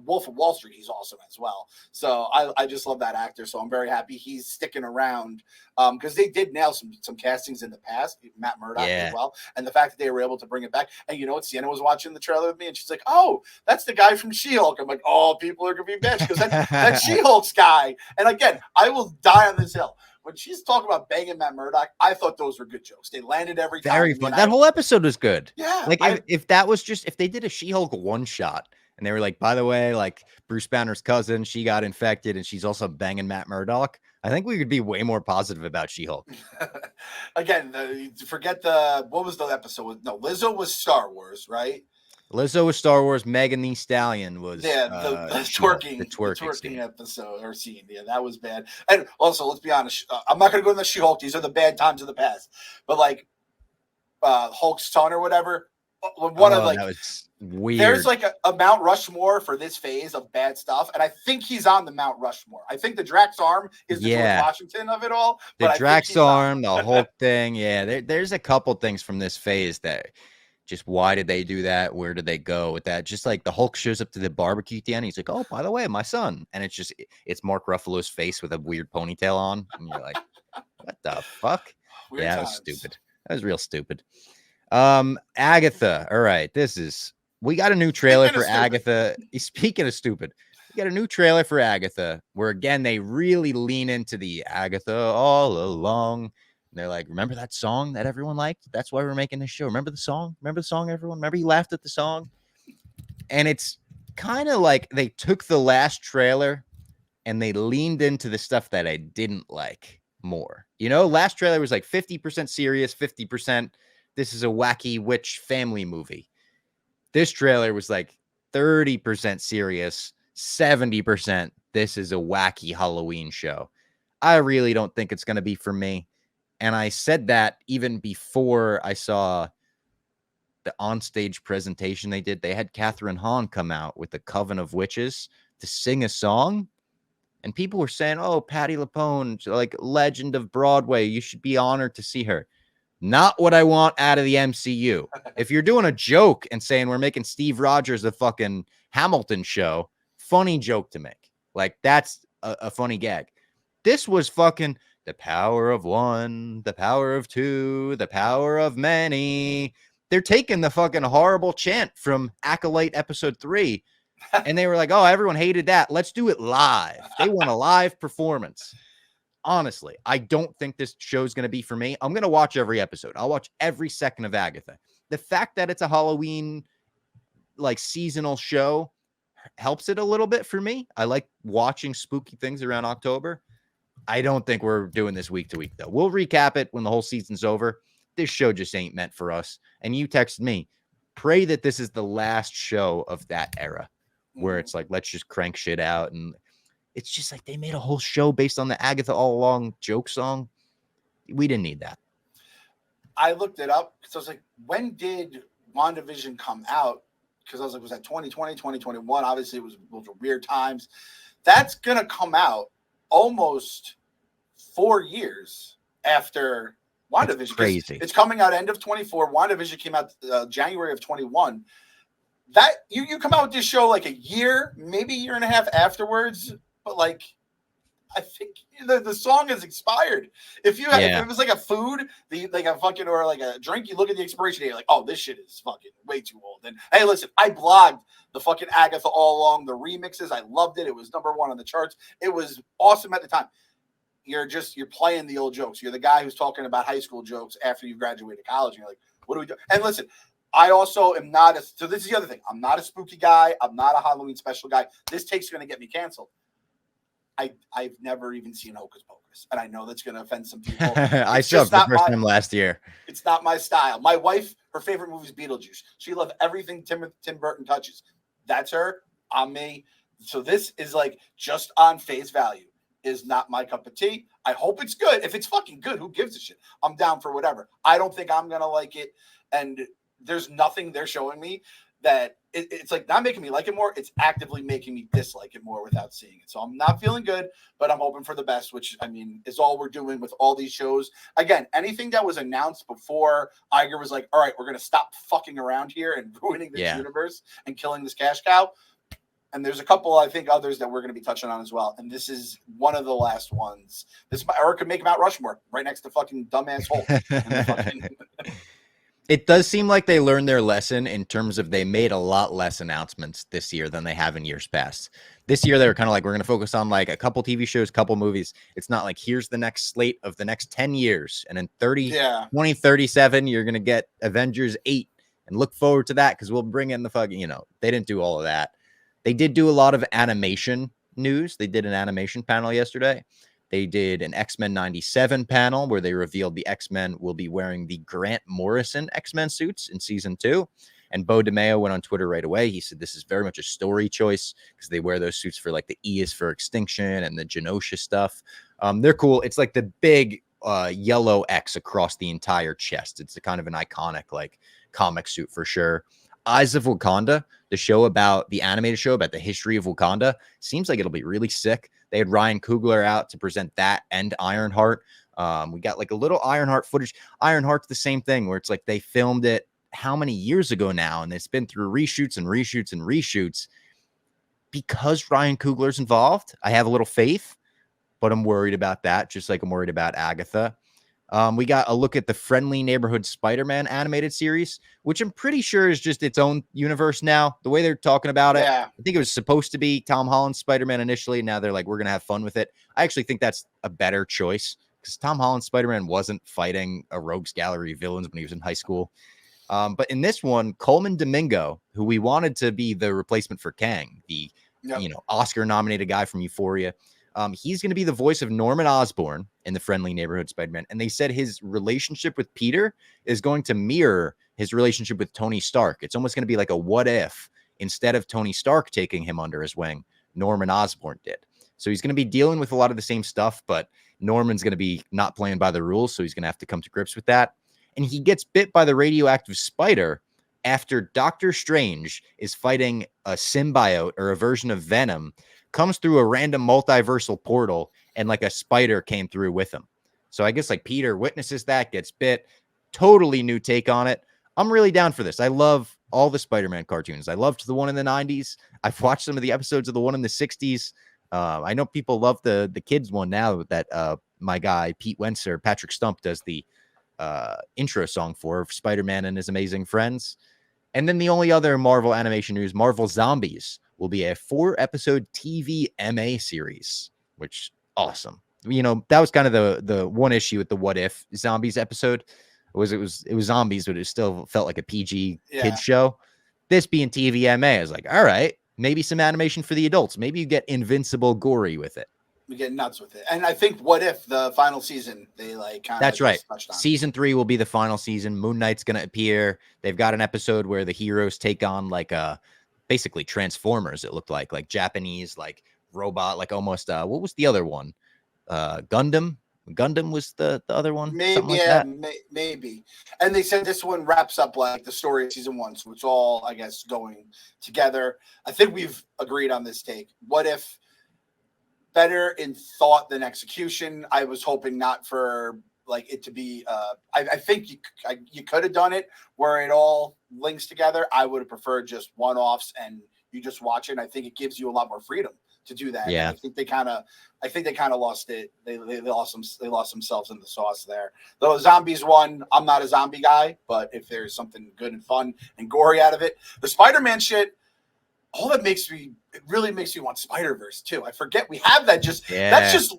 [SPEAKER 2] Wolf of Wall Street, he's awesome as well. So I just love that actor. So I'm very happy he's sticking around, because they did nail some castings in the past, Matt Murdock as well. And the fact that they were able to bring it back. And you know what? Sienna was watching the trailer with me, and she's like, "Oh, that's the guy from She-Hulk." I'm like, "Oh, people are gonna be bitch because that's She-Hulk's guy." And again, I will die on this hill. When she's talking about banging Matt Murdock, I thought those were good jokes. They landed every time.
[SPEAKER 1] Very fun. That whole episode was good.
[SPEAKER 2] Yeah.
[SPEAKER 1] Like if that was just, if they did a She-Hulk one shot and they were like, by the way, like Bruce Banner's cousin, she got infected and she's also banging Matt Murdock, I think we could be way more positive about She-Hulk.
[SPEAKER 2] Again, forget what was the episode? No, Lizzo was Star Wars, right?
[SPEAKER 1] Lizzo was Star Wars. Megan Thee Stallion was
[SPEAKER 2] the twerking episode or scene. Yeah, that was bad. And also, let's be honest, I'm not going to go into She-Hulk. These are the bad times of the past. But like Hulk's son or whatever, that
[SPEAKER 1] was weird.
[SPEAKER 2] There's like a Mount Rushmore for this phase of bad stuff, and I think he's on the Mount Rushmore. I think the Drax arm is the George Washington of it all.
[SPEAKER 1] The Drax arm, the Hulk thing. Yeah, there's a couple things from this phase that. Just why did they do that? Where did they go with that? Just like the Hulk shows up to the barbecue at the end. He's like, oh, by the way, my son. And it's Mark Ruffalo's face with a weird ponytail on. And you're like, what the fuck?
[SPEAKER 2] Weird times.
[SPEAKER 1] That was stupid. That was real stupid. Agatha. All right. We got a new trailer for Agatha. Speaking of stupid, we got a new trailer for Agatha where, again, they really lean into the Agatha All Along. And they're like, remember that song that everyone liked? That's why we're making this show. Remember the song? Remember the song, everyone? Remember you laughed at the song? And it's kind of like they took the last trailer and they leaned into the stuff that I didn't like more. Last trailer was like 50% serious, 50% this is a wacky witch family movie. This trailer was like 30% serious, 70% this is a wacky Halloween show. I really don't think it's going to be for me. And I said that even before I saw the onstage presentation they did. They had Catherine Hahn come out with the Coven of Witches to sing a song. And people were saying, oh, Patti LuPone, like legend of Broadway. You should be honored to see her. Not what I want out of the MCU. If you're doing a joke and saying we're making Steve Rogers a fucking Hamilton show, funny joke to make. Like, that's a funny gag. This was fucking... The power of one, the power of two, the power of many. They're taking the fucking horrible chant from Acolyte episode 3. And they were like, oh, everyone hated that. Let's do it live. They want a live performance. Honestly, I don't think this show's going to be for me. I'm going to watch every episode. I'll watch every second of Agatha. The fact that it's a Halloween like seasonal show helps it a little bit for me. I like watching spooky things around October. I don't think we're doing this week to week, though. We'll recap it when the whole season's over. This show just ain't meant for us. And you texted me, pray that this is the last show of that era where it's like, let's just crank shit out. And it's just like they made a whole show based on the Agatha All Along joke song. We didn't need that.
[SPEAKER 2] I looked it up because I was like, when did WandaVision come out? Because I was like, was that 2020, 2021? Obviously, those were weird times. That's going to come out almost 4 years after WandaVision.
[SPEAKER 1] That's crazy.
[SPEAKER 2] It's coming out end of 24. WandaVision came out January of 21. That you come out with this show like a year, maybe a year and a half afterwards, but like I think the song is expired. If you had, if it was like a food, like a fucking or like a drink, you look at the expiration date, you're like, oh, this shit is fucking way too old. And hey, listen, I blogged the fucking Agatha All Along, the remixes. I loved it. It was #1 on the charts. It was awesome at the time. You're playing the old jokes. You're the guy who's talking about high school jokes after you graduated college. And you're like, what do we do? And listen, I also am not so this is the other thing. I'm not a spooky guy. I'm not a Halloween special guy. This take's going to get me canceled. I've never even seen Hocus Pocus, and I know that's going to offend some people.
[SPEAKER 1] I saw it the first time last year.
[SPEAKER 2] It's not my style. My wife, her favorite movie is Beetlejuice. She loves everything Tim Burton touches. That's her. I'm me. So this is like just on face value. Is not my cup of tea. I hope it's good. If it's fucking good, who gives a shit? I'm down for whatever. I don't think I'm going to like it, and there's nothing they're showing me that it's like not making me like it more. It's actively making me dislike it more without seeing it. So I'm not feeling good, but I'm hoping for the best, which I mean is all we're doing with all these shows. Again, anything that was announced before Iger was like, all right, we're going to stop fucking around here and ruining this universe and killing this cash cow. And there's a couple, I think, others that we're going to be touching on as well. And this is one of the last ones. Or it could make Mount Rushmore right next to fucking dumbass Hulk.
[SPEAKER 1] It does seem like they learned their lesson in terms of they made a lot less announcements this year than they have in years past. This year, they were kind of like, we're going to focus on like a couple TV shows, couple movies. It's not like, here's the next slate of the next 10 years. And in 2037, you're going to get Avengers 8 and look forward to that because we'll bring in the fucking, they didn't do all of that. They did do a lot of animation news. They did an animation panel yesterday. They did an X-Men 97 panel where they revealed the X-Men will be wearing the Grant Morrison X-Men suits in season 2. And Bo DeMeo went on Twitter right away. He said this is very much a story choice because they wear those suits for like the E is for extinction and the Genosha stuff. They're cool. It's like the big yellow X across the entire chest. It's a kind of an iconic like comic suit for sure. Eyes of Wakanda, the animated show about the history of Wakanda, seems like it'll be really sick. They had Ryan Coogler out to present that and Ironheart. We got like a little Ironheart footage. Ironheart's the same thing where it's like they filmed it how many years ago now, and it's been through reshoots and reshoots and reshoots. Because Ryan Coogler's involved, I have a little faith, but I'm worried about that, just like I'm worried about Agatha. We got a look at the Friendly Neighborhood Spider-Man animated series, which I'm pretty sure is just its own universe now. The way they're talking about it, I think it was supposed to be Tom Holland's Spider-Man initially. Now they're like, we're going to have fun with it. I actually think that's a better choice because Tom Holland's Spider-Man wasn't fighting a rogues gallery of villains when he was in high school. But in this one, Coleman Domingo, who we wanted to be the replacement for Kang, the Oscar-nominated guy from Euphoria, he's going to be the voice of Norman Osborn in the Friendly Neighborhood Spider-Man. And they said his relationship with Peter is going to mirror his relationship with Tony Stark. It's almost going to be like a what if, instead of Tony Stark taking him under his wing, Norman Osborn did. So he's going to be dealing with a lot of the same stuff, but Norman's going to be not playing by the rules. So he's going to have to come to grips with that. And he gets bit by the radioactive spider after Doctor Strange is fighting a symbiote or a version of Venom, comes through a random multiversal portal, and like a spider came through with him. So I guess like Peter witnesses that, gets bit. Totally new take on it. I'm really down for this. I love all the Spider-Man cartoons. I loved the one in the 90s. I've watched some of the episodes of the one in the 60s. I know people love the kids one now that my guy Patrick Stump does the intro song for Spider-Man and His Amazing Friends. And then the only other Marvel animation news, Marvel Zombies, will be a 4-episode TV MA series, which awesome. You know, that was kind of the one issue with the What If Zombies episode. It was zombies, but it still felt like a PG kids show. This being TV MA, I was like, all right, maybe some animation for the adults. Maybe you get Invincible gory with it.
[SPEAKER 2] We get nuts with it. And I think What If, the final season, they like kind of
[SPEAKER 1] That's right. Season 3 will be the final season. Moon Knight's gonna appear. They've got an episode where the heroes take on like basically Transformers, it looked like Japanese, like robot, like almost what was the other one? Gundam. Gundam was the other one.
[SPEAKER 2] Maybe, maybe. And they said this one wraps up like the story of season 1, so it's all, I guess, going together. I think we've agreed on this take. What If better in thought than execution? I was hoping not for like it to be. I think you could have done it where it all links together. I would have preferred just one-offs and you just watch it. And I think it gives you a lot more freedom to do that.
[SPEAKER 1] Yeah,
[SPEAKER 2] and I think they kind of lost it. They lost themselves in the sauce there. Though Zombies one, I'm not a zombie guy, but if there's something good and fun and gory out of it, the Spider-Man shit, all that really makes me want Spider-Verse too. I forget we have that.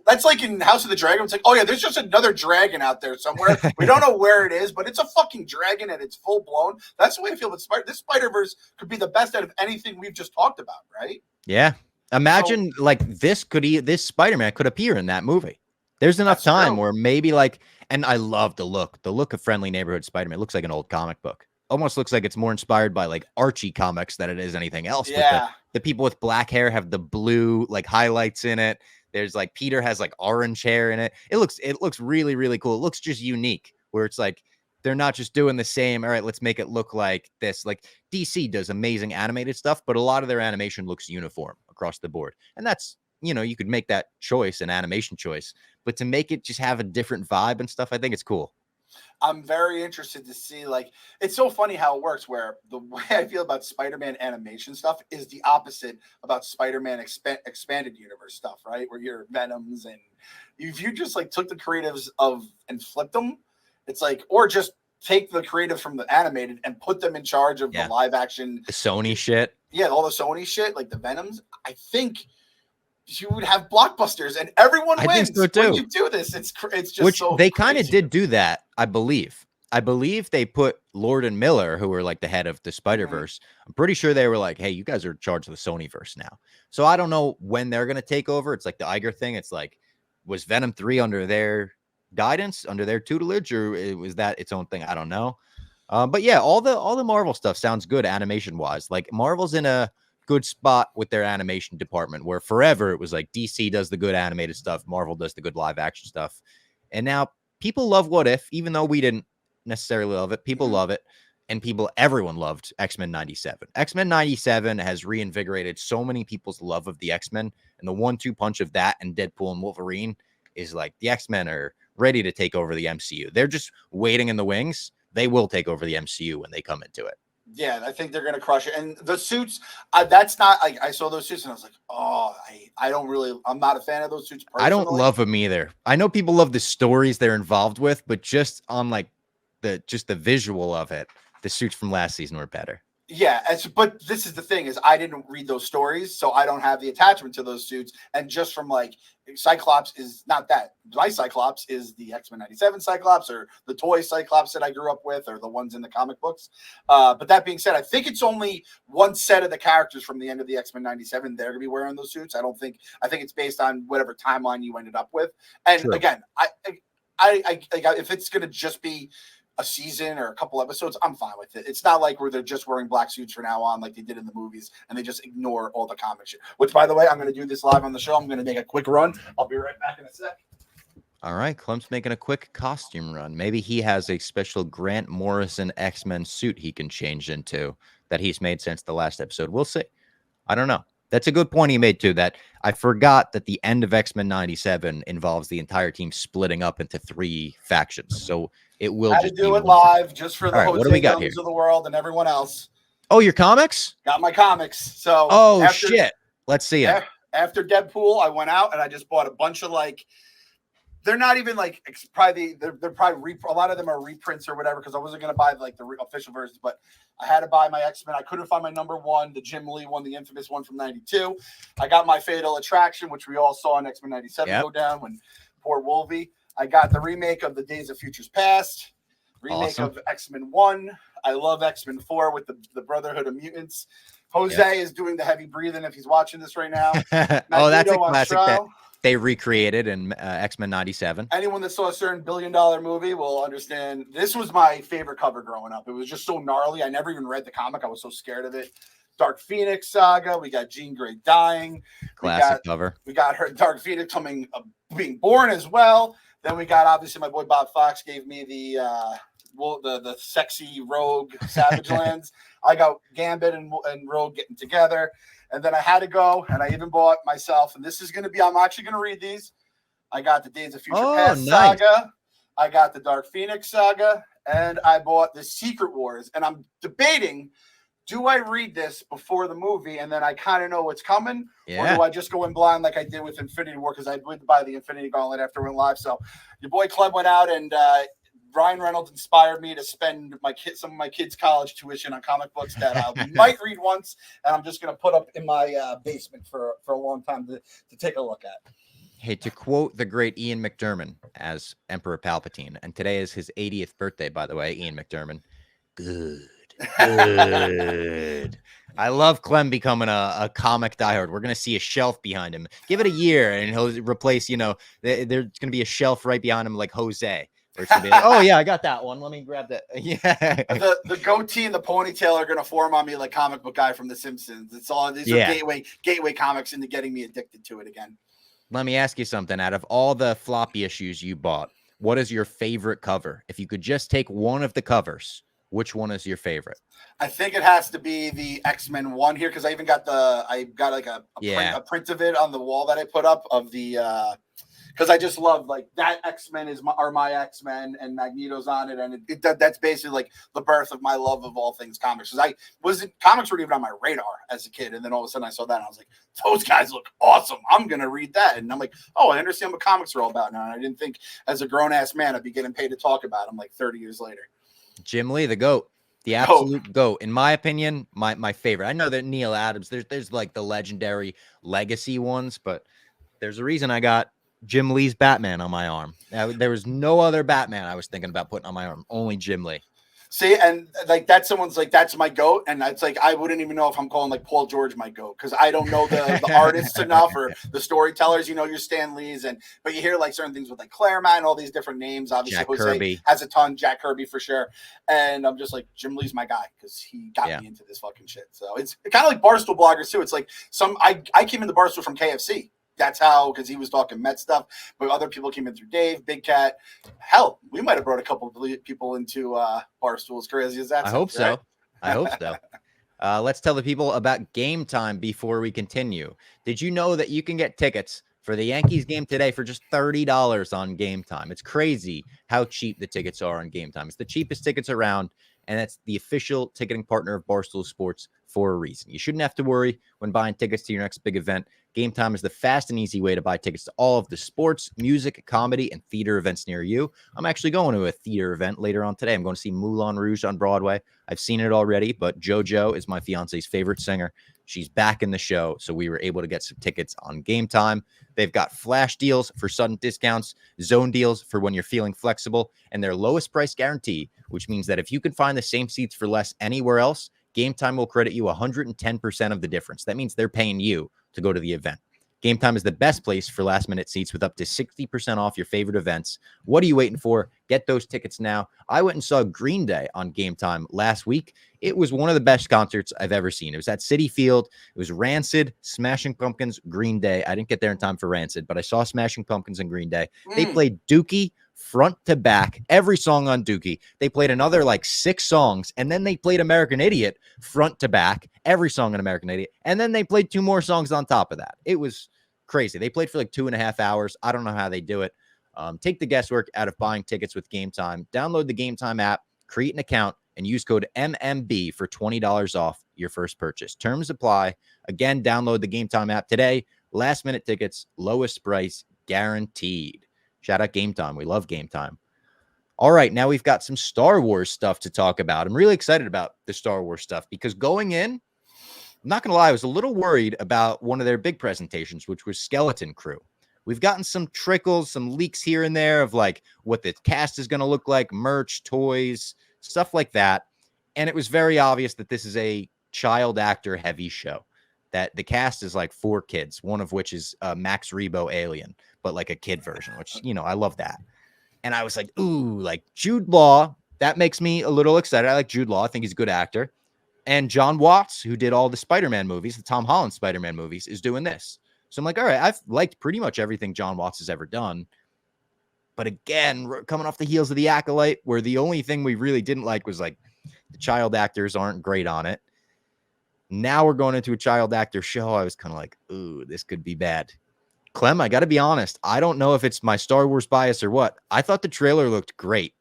[SPEAKER 2] That's like in House of the Dragon. It's like, oh yeah, there's just another dragon out there somewhere. We don't know where it is, but it's a fucking dragon and it's full blown. That's the way I feel with this Spider-Verse could be the best out of anything we've just talked about, right?
[SPEAKER 1] Yeah. Imagine this Spider-Man could appear in that movie. There's enough time where maybe and I love the look of Friendly Neighborhood Spider-Man. It looks like an old comic book. Almost looks like it's more inspired by like Archie comics than it is anything else.
[SPEAKER 2] Yeah.
[SPEAKER 1] The people with black hair have the blue like highlights in it. There's like Peter has like orange hair in it. It looks really, really cool. It looks just unique where it's like they're not just doing the same. All right, let's make it look like this. Like DC does amazing animated stuff, but a lot of their animation looks uniform across the board. And that's, you could make that choice, an animation choice, but to make it just have a different vibe and stuff, I think it's cool.
[SPEAKER 2] I'm very interested to see, it's so funny how it works where the way I feel about Spider-Man animation stuff is the opposite about Spider-Man expanded universe stuff, right? Where you're Venoms and if you just took the creatives and flipped them, it's or just take the creatives from the animated and put them in charge of the live action.
[SPEAKER 1] The Sony shit.
[SPEAKER 2] Yeah, all the Sony shit, like the Venoms. I think you would have blockbusters and everyone wins.
[SPEAKER 1] I think so too.
[SPEAKER 2] When you do this. It's just
[SPEAKER 1] which
[SPEAKER 2] so
[SPEAKER 1] they kind of did do that, I believe. I believe they put Lord and Miller, who were like the head of the Spider-Verse. I'm pretty sure they were like, hey, you guys are in charge of the Sonyverse now. So I don't know when they're going to take over. It's like the Iger thing. It's like, was Venom 3 under their guidance, under their tutelage, or was that its own thing? I don't know. But yeah, all the Marvel stuff sounds good animation wise. Like Marvel's in a good spot with their animation department where forever it was like DC does the good animated stuff, Marvel does the good live action stuff. And now people love What If, even though we didn't necessarily love it. People love it. And everyone loved X-Men 97. X-Men 97 has reinvigorated so many people's love of the X-Men. And the 1-2 punch of that and Deadpool and Wolverine is like the X-Men are ready to take over the MCU. They're just waiting in the wings. They will take over the MCU when they come into it.
[SPEAKER 2] Yeah, I think they're going to crush it. And the suits, that's not like I saw those suits and I was like, oh, I'm not a fan of those suits personally.
[SPEAKER 1] I don't love them either. I know people love the stories they're involved with, but just on the visual of it, the suits from last season were better.
[SPEAKER 2] Yeah, but this is the thing is I didn't read those stories, so I don't have the attachment to those suits. And just from Cyclops is not that. My Cyclops is the X-Men 97 Cyclops or the toy Cyclops that I grew up with or the ones in the comic books. But that being said, I think it's only one set of the characters from the end of the X-Men 97 they're going to be wearing those suits. I think it's based on whatever timeline you ended up with. And True. Again, I if it's going to just be a season or a couple episodes, I'm fine with it. It's not like where they're just wearing black suits from now on like they did in the movies and they just ignore all the comic shit. Which, by the way, I'm going to do this live on the show. I'm going to make a quick run. I'll be right back in a sec.
[SPEAKER 1] All right, Clem's making a quick costume run. Maybe he has a special Grant Morrison X-Men suit he can change into that he's made since the last episode. We'll see. I don't know. That's a good point he made, too, that I forgot that the end of X-Men 97 involves the entire team splitting up into 3 factions. So it will
[SPEAKER 2] just do it live just for the
[SPEAKER 1] Jose Gums
[SPEAKER 2] of the world and everyone else.
[SPEAKER 1] Oh, your comics?
[SPEAKER 2] Got my comics. So
[SPEAKER 1] shit. Let's see it.
[SPEAKER 2] After Deadpool, I went out and I just bought a bunch of like, they're not even like they're probably a lot of them are reprints or whatever, because I wasn't going to buy like the official versions, but I had to buy my X-Men. I couldn't find my number one, the Jim Lee one, the infamous one from '92. I got my Fatal Attraction, which we all saw in X-Men '97 go down when poor Wolvie. I got the remake of the Days of Futures Past, remake of X-Men 1. I love X-Men 4 with the Brotherhood of Mutants. Jose is doing the heavy breathing if he's watching this right now.
[SPEAKER 1] Oh, that's a classic that they recreated in X-Men '97.
[SPEAKER 2] Anyone that saw a certain billion-dollar movie will understand. This was my favorite cover growing up. It was just so gnarly. I never even read the comic. I was so scared of it. Dark Phoenix saga. We got Jean Grey dying.
[SPEAKER 1] Classic cover.
[SPEAKER 2] We got her Dark Phoenix being born as well. Then we got, obviously, my boy Bob Fox gave me the sexy Rogue Savage Lands. I got Gambit and Rogue getting together. And then I had to go, and I even bought myself, and this is going to be, I'm actually going to read these. I got the Days of Future Past saga. I got the Dark Phoenix saga, and I bought the Secret Wars. And I'm debating, do I read this before the movie, and then I kind of know what's coming? Or do I just go in blind like I did with Infinity War, because I would buy the Infinity Gauntlet after it went live. So your boy Clem went out, and Ryan Reynolds inspired me to spend some of my kids' college tuition on comic books that I might read once, and I'm just going to put up in my basement for a long time to take a look at.
[SPEAKER 1] Hey, to quote the great Ian McDiarmid as Emperor Palpatine, and today is his 80th birthday, by the way, Ian McDiarmid. Good. I love Clem becoming a comic diehard. We're going to see a shelf behind him. Give it a year, and he'll replace, there's going to be a shelf right behind him like Jose. Like, oh yeah, I got that one. Let me grab that. Yeah.
[SPEAKER 2] The goatee and the ponytail are gonna form on me like comic book guy from The Simpsons. It's all these are gateway comics into getting me addicted to it again.
[SPEAKER 1] Let me ask you something. Out of all the floppy issues you bought, what is your favorite cover? If you could just take one of the covers, which one is your favorite?
[SPEAKER 2] I think it has to be the X-Men 1 here, because I even got like a print of it on the wall that I put up of the because I just love like that X-Men are my X-Men, and Magneto's on it, and that's basically like the birth of my love of all things comics. Because comics weren't even on my radar as a kid, and then all of a sudden I saw that and I was like, those guys look awesome. I'm gonna read that, and I'm like, oh, I understand what comics are all about now. And I didn't think as a grown ass man I'd be getting paid to talk about them like 30 years later.
[SPEAKER 1] Jim Lee, the GOAT. The absolute GOAT. In my opinion, my favorite. I know that Neil Adams, there's like the legendary legacy ones, but there's a reason I got Jim Lee's Batman on my arm. There was no other Batman I was thinking about putting on my arm. Only Jim Lee.
[SPEAKER 2] See, and like that's someone's like, that's my GOAT. And it's like, I wouldn't even know if I'm calling like Paul George my GOAT, because I don't know the artists enough or the storytellers, your Stan Lee's, but you hear like certain things with like Claremont and all these different names. Obviously,
[SPEAKER 1] Jack
[SPEAKER 2] Jose
[SPEAKER 1] Kirby
[SPEAKER 2] has a ton, Jack Kirby for sure. And I'm just like, Jim Lee's my guy, because he got me into this fucking shit. So it's kind of like Barstool bloggers too. It's like I came into Barstool from KFC. That's how, because he was talking Met stuff, but other people came in through Dave, Big Cat. Hell, we might have brought a couple of people into Barstool, as crazy as that
[SPEAKER 1] I hope so. I hope so. Let's tell the people about Game Time before we continue. Did you know that you can get tickets for the Yankees game today for just $30 on Game Time? It's crazy how cheap the tickets are on Game Time. It's the cheapest tickets around, and that's the official ticketing partner of Barstool Sports for a reason. You shouldn't have to worry when buying tickets to your next big event. Game Time is the fast and easy way to buy tickets to all of the sports, music, comedy, and theater events near you. I'm actually going to a theater event later on today. I'm going to see Moulin Rouge on Broadway. I've seen it already, but JoJo is my fiance's favorite singer. She's back in the show, so we were able to get some tickets on Game Time. They've got flash deals for sudden discounts, zone deals for when you're feeling flexible, and their lowest price guarantee, which means that if you can find the same seats for less anywhere else, Game Time will credit you 110% of the difference. That means they're paying you to go to the event. Game Time is the best place for last-minute seats with up to 60% off your favorite events. What are you waiting for? Get those tickets now. I went and saw Green Day on Game Time last week. It was one of the best concerts I've ever seen. It was at Citi Field. It was Rancid, Smashing Pumpkins, Green Day. I didn't get there in time for Rancid, but I saw Smashing Pumpkins and Green Day. They played Dookie front to back, every song on Dookie. They played another like 6 songs, and then they played American Idiot front to back, every song on American Idiot, and then they played 2 more songs on top of that. It was crazy. They played for like 2.5 hours. I don't know how they do it. Take the guesswork out of buying tickets with Game Time. Download the Game Time app, create an account, and use code MMB for $20 off your first purchase. Terms apply. Again, download the Game Time app today. Last minute tickets, lowest price guaranteed. Shout out Game Time. We love Game Time. All right, now we've got some Star Wars stuff to talk about. I'm really excited about the Star Wars stuff because going in, I'm not going to lie, I was a little worried about one of their big presentations, which was Skeleton Crew. We've gotten some trickles, some leaks here and there of like what the cast is going to look like, merch, toys, stuff like that. And it was very obvious that this is a child actor heavy show, that the cast is like 4 kids, one of which is Max Rebo alien, but like a kid version, which, you know, I love that. And I was like, ooh, like Jude Law, that makes me a little excited. I like Jude Law. I think he's a good actor. And John Watts, who did all the Spider-Man movies, the Tom Holland Spider-Man movies, is doing this. So I'm like, all right, I've liked pretty much everything John Watts has ever done. But again, coming off the heels of The Acolyte, where the only thing we really didn't like was like the child actors aren't great on it. Now we're going into a child actor show. I was kind of like, ooh, this could be bad. Clem, I got to be honest. I don't know if it's my Star Wars bias or what. I thought the trailer looked great.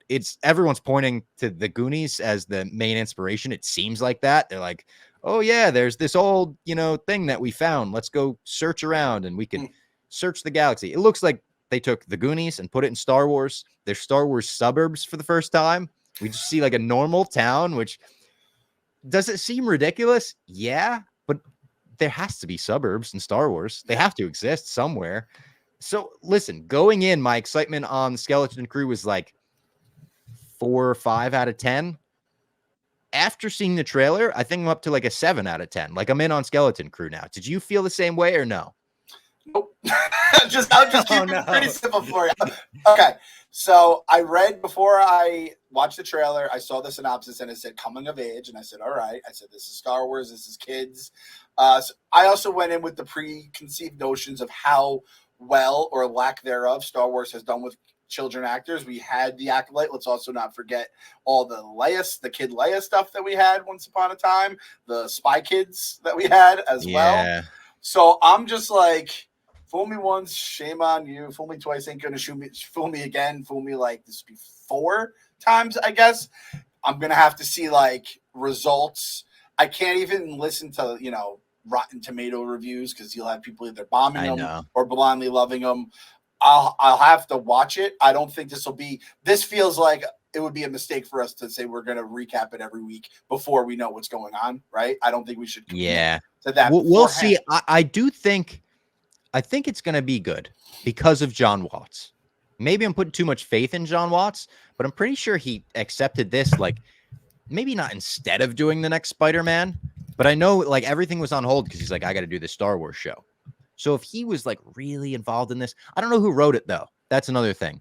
[SPEAKER 1] Everyone's pointing to the Goonies as the main inspiration. It seems like that. They're like, oh yeah, there's this old, thing that we found. Let's go search around and we can search the galaxy. It looks like they took the Goonies and put it in Star Wars. They're Star Wars suburbs for the first time. We just see like a normal town, which does it seem ridiculous? Yeah, but there has to be suburbs in Star Wars. They have to exist somewhere. So listen, going in, my excitement on Skeleton Crew was like 4 or 5 out of 10. After seeing the trailer, I think I'm up to like a 7 out of 10. Like I'm in on Skeleton Crew now. Did you feel the same way or no?
[SPEAKER 2] Nope. I'll just keep it pretty simple for you. Okay. So I read before I watched the trailer, I saw the synopsis and it said coming of age. And I said, all right. I said, this is Star Wars. This is kids. So I also went in with the preconceived notions of how well or lack thereof Star Wars has done with children actors. We had The Acolyte. Let's also not forget all the Kid Leia stuff that we had once upon a time, the Spy Kids that we had as well. So I'm just like, fool me once, shame on you. Fool me twice, ain't gonna fool me again. Fool me like this be 4 times, I guess. I'm gonna have to see like results. I can't even listen to Rotten Tomato reviews because you'll have people either bombing them or blindly loving them. I'll have to watch it. I don't think this feels like it would be a mistake for us to say we're going to recap it every week before we know what's going on, right? I don't think we should commit to that.
[SPEAKER 1] We'll see. I think it's going to be good because of John Watts. Maybe I'm putting too much faith in John Watts, but I'm pretty sure he accepted this, like maybe not instead of doing the next Spider-Man, but I know like everything was on hold because he's like, I got to do this Star Wars show. So if he was like really involved in this, I don't know who wrote it though. That's another thing.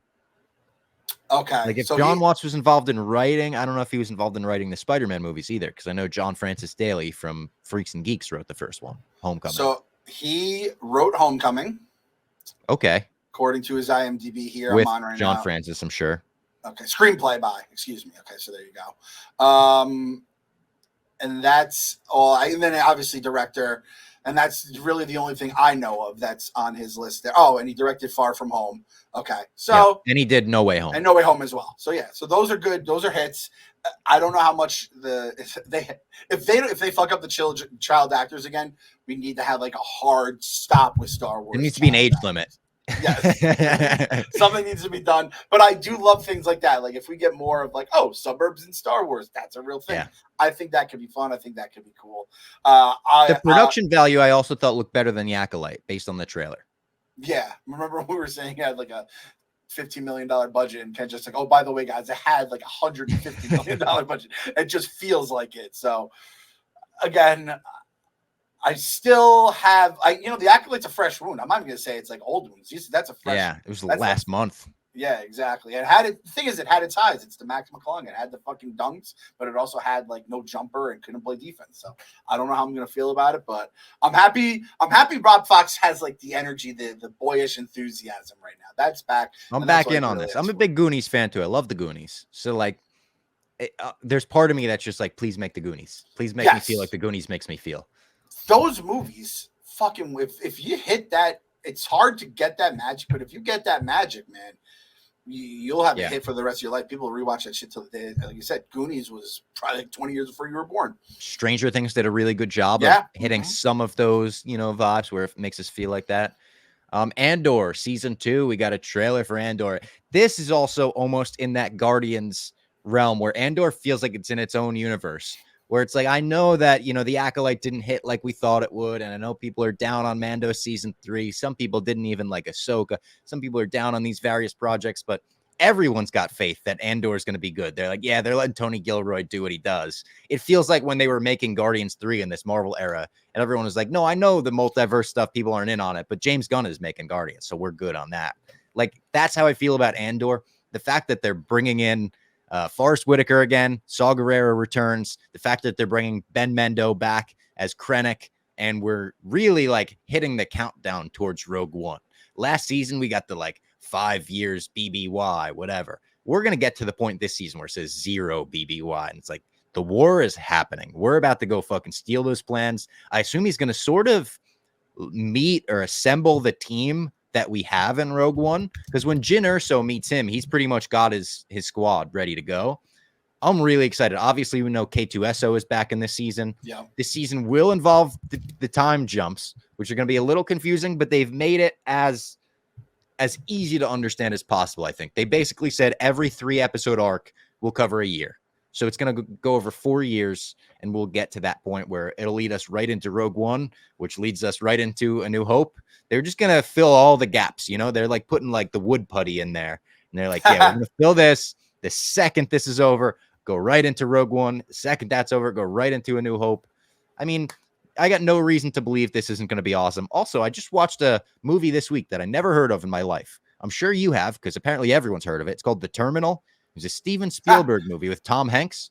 [SPEAKER 2] Okay.
[SPEAKER 1] Like if John Watts was involved in writing, I don't know if he was involved in writing the Spider-Man movies either, because I know John Francis Daley from Freaks and Geeks wrote the first one, Homecoming.
[SPEAKER 2] So he wrote Homecoming.
[SPEAKER 1] Okay.
[SPEAKER 2] According to his IMDb here,
[SPEAKER 1] with
[SPEAKER 2] I'm on right
[SPEAKER 1] John
[SPEAKER 2] now.
[SPEAKER 1] Francis, I'm sure.
[SPEAKER 2] Okay. Screenplay by, excuse me. Okay. So there you go. And that's all. And then obviously director. And that's really the only thing I know of that's on his list there. Oh, and he directed Far From Home. Okay. So
[SPEAKER 1] and he did No Way Home.
[SPEAKER 2] And No Way Home as well. So yeah. So those are good. Those are hits. I don't know how much if they fuck up the child actors again, we need to have like a hard stop with Star Wars.
[SPEAKER 1] It needs to be an age limit.
[SPEAKER 2] Yes. Something needs to be done. But I do love things like that. Like if we get more of like, suburbs in Star Wars, that's a real thing. Yeah. I think that could be fun. I think that could be cool.
[SPEAKER 1] The production value I also thought looked better than The Acolyte based on the trailer.
[SPEAKER 2] Yeah. Remember when we were saying it had like a $15 million budget and Ken just like, oh, by the way, guys, it had like $150 million budget. It just feels like it. So again, I still have, The Acolyte's a fresh wound. I'm not even going to say it's like old wounds. That's a fresh.
[SPEAKER 1] Yeah, it was last month.
[SPEAKER 2] Yeah, exactly. And the thing is, it had its highs. It's the Max McClung. It had the fucking dunks, but it also had like no jumper and couldn't play defense. So I don't know how I'm going to feel about it, but I'm happy. Rob Fox has like the energy, the boyish enthusiasm right now. That's back.
[SPEAKER 1] I'm back in on this. I'm a big Goonies fan too. I love the Goonies. So like, there's part of me that's just like, please make the Goonies. Please make me feel like the Goonies makes me feel.
[SPEAKER 2] Those movies, fucking, if you hit that, it's hard to get that magic, but if you get that magic, man, You'll have a
[SPEAKER 1] Yeah.
[SPEAKER 2] hit for the rest of your life. People rewatch that shit till the day. Like you said, Goonies was probably like 20 years before you were born.
[SPEAKER 1] Stranger Things did a really good job
[SPEAKER 2] Yeah.
[SPEAKER 1] of hitting some of those, vibes where it makes us feel like that. Andor season 2, we got a trailer for Andor. This is also almost in that Guardians realm where Andor feels like it's in its own universe, where it's like, I know that, the Acolyte didn't hit like we thought it would. And I know people are down on Mando season 3. Some people didn't even like Ahsoka. Some people are down on these various projects, but everyone's got faith that Andor is going to be good. They're like, yeah, they're letting Tony Gilroy do what he does. It feels like when they were making Guardians 3 in this Marvel era, and everyone was like, no, I know the multiverse stuff, people aren't in on it, but James Gunn is making Guardians, so we're good on that. Like, that's how I feel about Andor. The fact that they're bringing in Forrest Whitaker again, Saw Gerrera returns, the fact that they're bringing Ben Mendo back as Krennic, and we're really like hitting the countdown towards Rogue One. Last season, we got the 5 years BBY, whatever. We're going to get to the point this season where it says 0 BBY. And it's like, the war is happening. We're about to go fucking steal those plans. I assume he's going to sort of meet or assemble the team that we have in Rogue One. Because when Jyn Erso meets him, he's pretty much got his squad ready to go. I'm really excited. Obviously, we know K2SO is back in this season.
[SPEAKER 2] Yeah.
[SPEAKER 1] This season will involve the time jumps, which are going to be a little confusing, but they've made it as easy to understand as possible. I think they basically said every 3-episode arc will cover a year. So it's going to go over 4 years, and we'll get to that point where it'll lead us right into Rogue One, which leads us right into A New Hope. They're just going to fill all the gaps. They're like putting like the wood putty in there, and they're like, yeah, we're going to fill this. The second this is over, go right into Rogue One. The second that's over, go right into A New Hope. I mean, I got no reason to believe this isn't going to be awesome. Also, I just watched a movie this week that I never heard of in my life. I'm sure you have, because apparently everyone's heard of it. It's called The Terminal. It was a Steven Spielberg movie with Tom Hanks,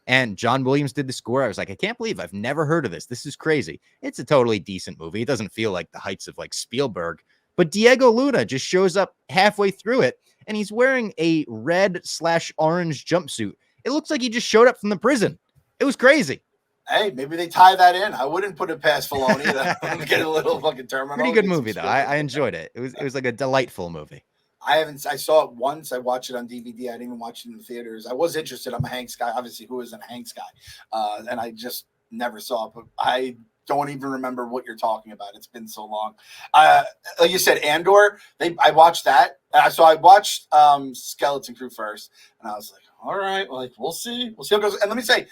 [SPEAKER 1] and John Williams did the score. I was like, I can't believe I've never heard of this. This is crazy. It's a totally decent movie. It doesn't feel like the heights of like Spielberg, but Diego Luna just shows up halfway through it, and he's wearing a red/orange jumpsuit. It looks like he just showed up from the prison. It was crazy.
[SPEAKER 2] Hey, maybe they tie that in. I wouldn't put it past Filoni to get a little fucking Terminal.
[SPEAKER 1] Pretty good movie though. I enjoyed it. It was like a delightful movie.
[SPEAKER 2] I saw it once. I watched it on DVD. I didn't even watch it in the theaters. I was interested. I'm a Hanks guy. Obviously, who isn't a Hanks guy? And I just never saw it. But I don't even remember what you're talking about. It's been so long. Like you said, Andor. I watched that. So I watched Skeleton Crew first, and I was like, all right, well, we'll see. We'll see how it goes. And let me say,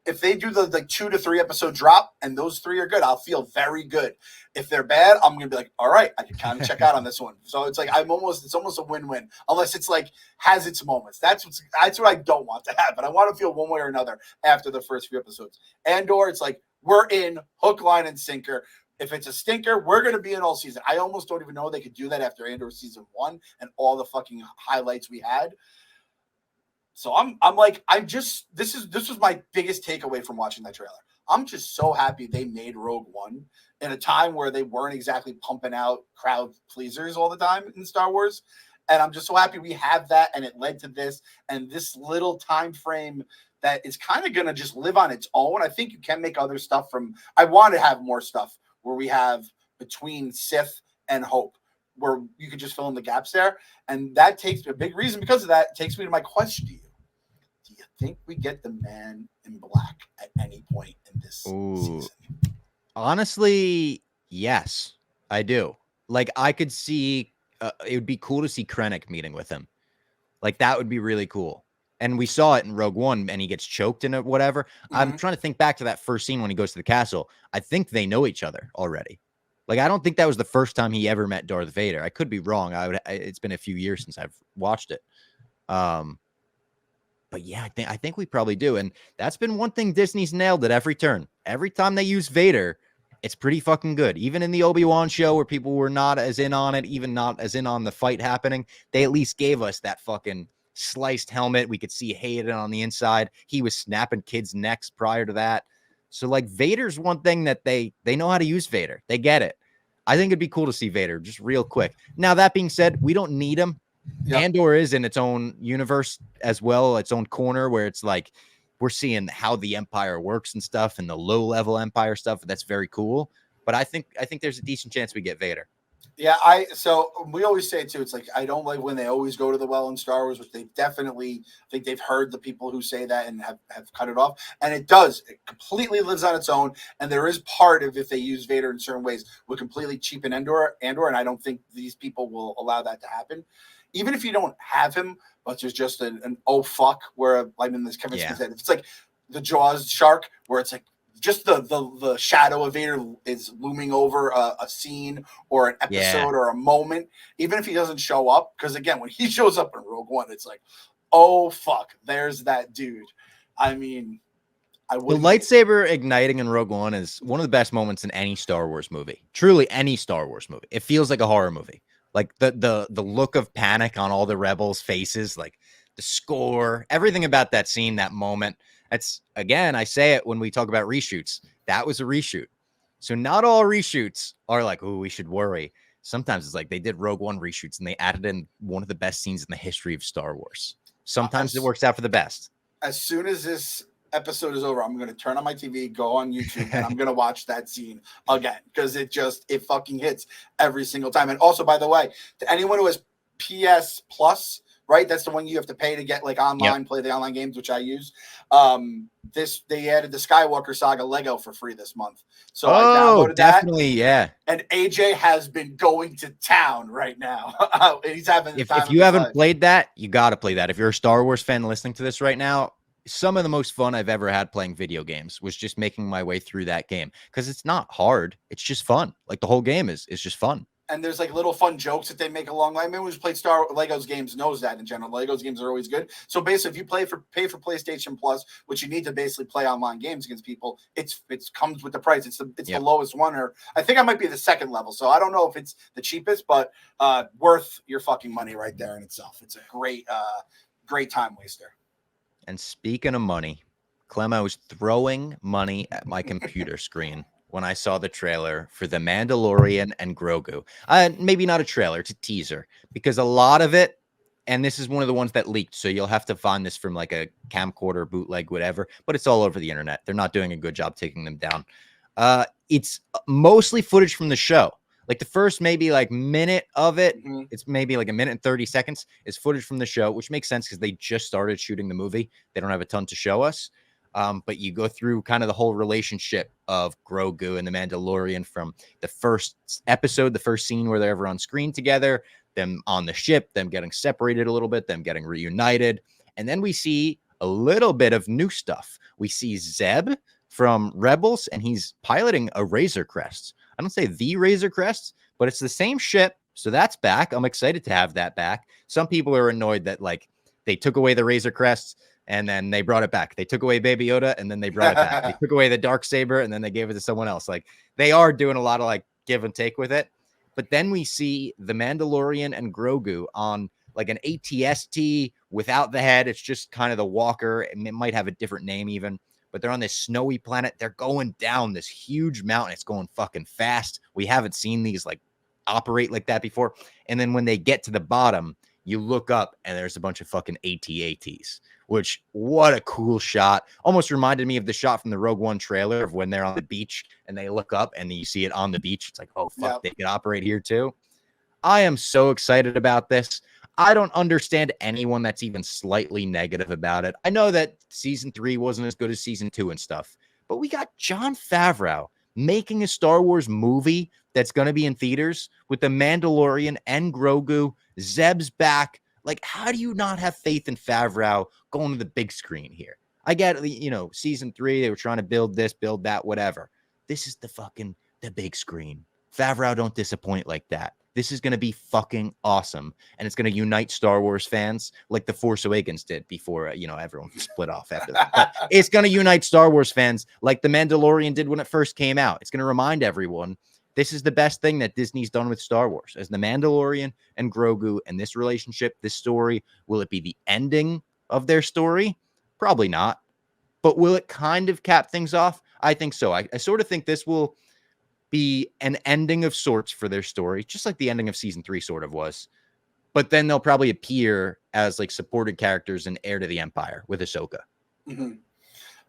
[SPEAKER 2] if they do the 2 to 3 episode drop and those 3 are good, I'll feel very good. If they're bad, I'm gonna be like, all right, I can kind of check out on this one. So it's like it's almost a win-win, unless it's like has its moments. That's what I don't want to happen. I want to feel one way or another after the first few episodes. Andor, it's like we're in hook, line, and sinker. If it's a stinker, we're gonna be in all season. I almost don't even know they could do that after Andor season 1 and all the fucking highlights we had. So this was my biggest takeaway from watching that trailer. I'm just so happy they made Rogue One in a time where they weren't exactly pumping out crowd pleasers all the time in Star Wars. And I'm just so happy we have that, and it led to this and this little time frame that is kind of going to just live on its own. I think you can make other stuff I want to have more stuff where we have between Sith and Hope, where you could just fill in the gaps there. And that takes a big reason because of that takes me to my question to you. Do you think we get the Man in Black at any point in this season?
[SPEAKER 1] Honestly, yes, I do. Like, I could see it would be cool to see Krennic meeting with him. Like, that would be really cool. And we saw it in Rogue One, and he gets choked in it, whatever. Mm-hmm. I'm trying to think back to that first scene when he goes to the castle. I think they know each other already. Like, I don't think that was the first time he ever met Darth Vader. I could be wrong. It's been a few years since I've watched it. But yeah, I think we probably do. And that's been one thing Disney's nailed at every turn. Every time they use Vader, it's pretty fucking good. Even in the Obi-Wan show where people were not as in on it, even not as in on the fight happening, they at least gave us that fucking sliced helmet. We could see Hayden on the inside. He was snapping kids' necks prior to that. So, like, Vader's one thing that they know how to use Vader. They get it. I think it'd be cool to see Vader just real quick. Now, that being said, we don't need him. Yep. Andor is in its own universe as well, its own corner where it's like we're seeing how the Empire works and stuff and the low-level Empire stuff. That's very cool. But I think there's a decent chance we get Vader.
[SPEAKER 2] Yeah, so we always say too, it's like I don't like when they always go to the well in Star Wars, which they definitely think they've heard the people who say that and have cut it off. And it does. It completely lives on its own. And there is part of if they use Vader in certain ways would completely cheapen Andor, and I don't think these people will allow that to happen. Even if you don't have him, but there's just an oh fuck where I mean this Kevin Smith said it's like the Jaws shark where it's like just the shadow of Vader is looming over a scene or an episode or a moment, even if he doesn't show up. Because again, when he shows up in Rogue One, it's like, oh fuck, there's that dude. I mean,
[SPEAKER 1] the lightsaber igniting in Rogue One is one of the best moments in any Star Wars movie. Truly, any Star Wars movie. It feels like a horror movie. Like the look of panic on all the rebels' faces, like the score, everything about that scene, that moment. That's, again, I say it when we talk about reshoots. That was a reshoot. So not all reshoots are like, oh, we should worry. Sometimes it's like they did Rogue One reshoots and they added in one of the best scenes in the history of Star Wars. Sometimes it works out for the best.
[SPEAKER 2] As soon as this episode is over, I'm going to turn on my TV, go on YouTube, and I'm going to watch that scene again because it fucking hits every single time. And also, by the way, to anyone who has PS Plus, right? That's the one you have to pay to get like online, play the online games, which I use. They added the Skywalker Saga Lego for free this month. So I downloaded
[SPEAKER 1] definitely,
[SPEAKER 2] that. And AJ has been going to town right now. He's having
[SPEAKER 1] if you haven't played that, you got to play that. If you're a Star Wars fan listening to this right now, some of the most fun I've ever had playing video games was just making my way through that game because it's not hard. It's just fun. Like the whole game is just fun.
[SPEAKER 2] And there's like little fun jokes that they make along the way. I mean, who's played Legos games knows that in general. Legos games are always good. So basically, if you pay for PlayStation Plus, which you need to basically play online games against people, it comes with the price. It's the lowest one, or I think I might be the second level. So I don't know if it's the cheapest, but worth your fucking money right there in itself. It's a great time waster.
[SPEAKER 1] And speaking of money, Clem, I was throwing money at my computer screen when I saw the trailer for The Mandalorian and Grogu. Maybe not a trailer, it's a teaser, because a lot of it, and this is one of the ones that leaked, so you'll have to find this from like a camcorder, bootleg, whatever, but it's all over the internet. They're not doing a good job taking them down. It's mostly footage from the show. Like the first maybe like minute of it, it's maybe like a minute and 30 seconds is footage from the show, which makes sense because they just started shooting the movie. They don't have a ton to show us. But you go through kind of the whole relationship of Grogu and the Mandalorian from the first episode, the first scene where they're ever on screen together, them on the ship, them getting separated a little bit, them getting reunited. And then we see a little bit of new stuff. We see Zeb from Rebels, and he's piloting a Razor Crest. I don't say the Razor Crest, but it's the same ship. So that's back. I'm excited to have that back. Some people are annoyed that like they took away the Razor Crest and then they brought it back. They took away Baby Yoda and then they brought it back. They took away the Darksaber and then they gave it to someone else. Like they are doing a lot of like give and take with it. But then we see the Mandalorian and Grogu on like an ATST without the head. It's just kind of the walker. It might have a different name even, but they're on this snowy planet. They're going down this huge mountain. It's going fucking fast. We haven't seen these like operate like that before. And then when they get to the bottom, you look up and there's a bunch of fucking AT-ATs, which what a cool shot. Almost reminded me of the shot from the Rogue One trailer of when they're on the beach and they look up and then you see it on the beach. It's like, oh, fuck, they can operate here too. I am so excited about this. I don't understand anyone that's even slightly negative about it. I know that season 3 wasn't as good as season 2 and stuff, but we got Jon Favreau making a Star Wars movie that's going to be in theaters with the Mandalorian and Grogu. Zeb's back. Like, how do you not have faith in Favreau going to the big screen here? I get, season 3, they were trying to build this, build that, whatever. This is the big screen. Favreau don't disappoint like that. This is going to be fucking awesome. And it's going to unite Star Wars fans like The Force Awakens did before, everyone split off after that. But it's going to unite Star Wars fans like The Mandalorian did when it first came out. It's going to remind everyone this is the best thing that Disney's done with Star Wars as The Mandalorian and Grogu and this relationship, this story. Will it be the ending of their story? Probably not. But will it kind of cap things off? I think so. I sort of think this will be an ending of sorts for their story, just like the ending of season 3 sort of was. But then they'll probably appear as like supported characters in Heir to the Empire with Ahsoka.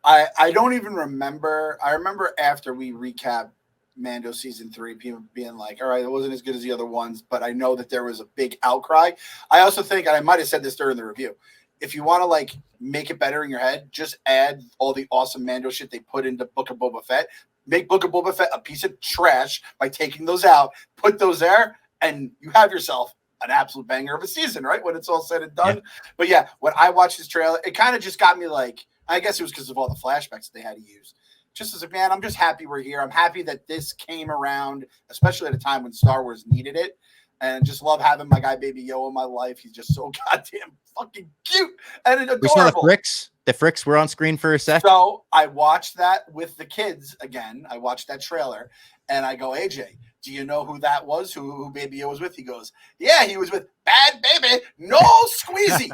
[SPEAKER 2] I don't even remember. I remember after we recapped Mando season 3, people being like, all right, it wasn't as good as the other ones, but I know that there was a big outcry. I also think, and I might have said this during the review, if you want to like make it better in your head, just add all the awesome Mando shit they put into Book of Boba Fett. Make Book of Boba Fett a piece of trash by taking those out, put those there, and you have yourself an absolute banger of a season, right? When it's all said and done. Yeah. But yeah, when I watched this trailer, it kind of just got me like, I guess it was because of all the flashbacks that they had to use. Just as a man, I'm just happy we're here. I'm happy that this came around, especially at a time when Star Wars needed it. And just love having my guy Baby Yoda in my life. He's just so goddamn fucking cute and adorable.
[SPEAKER 1] We saw the Fricks. The Fricks were on screen for a second.
[SPEAKER 2] So I watched that with the kids again. I watched that trailer, and I go, AJ, do you know who that was? Who Baby Yoda was with? He goes, yeah, he was with Bad Baby, no squeezy.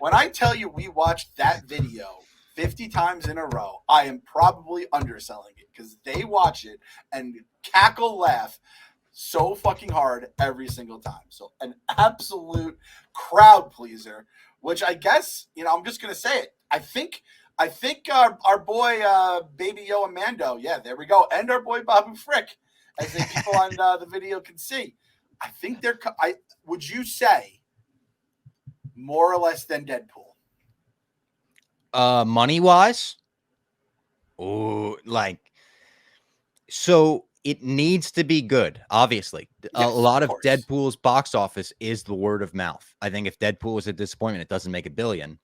[SPEAKER 2] When I tell you we watched that video 50 times in a row, I am probably underselling it because they watch it and cackle laugh so fucking hard every single time. So an absolute crowd pleaser, which I guess, I'm just going to say it. I think our boy Baby Yoda Mando, yeah, there we go. And our boy Babu Frick, as the people on the video can see. I think would you say more or less than Deadpool?
[SPEAKER 1] Money wise? Oh, so it needs to be good, obviously. Yes, a lot of Deadpool's box office is the word of mouth. I think if Deadpool is a disappointment, it doesn't make $1 billion.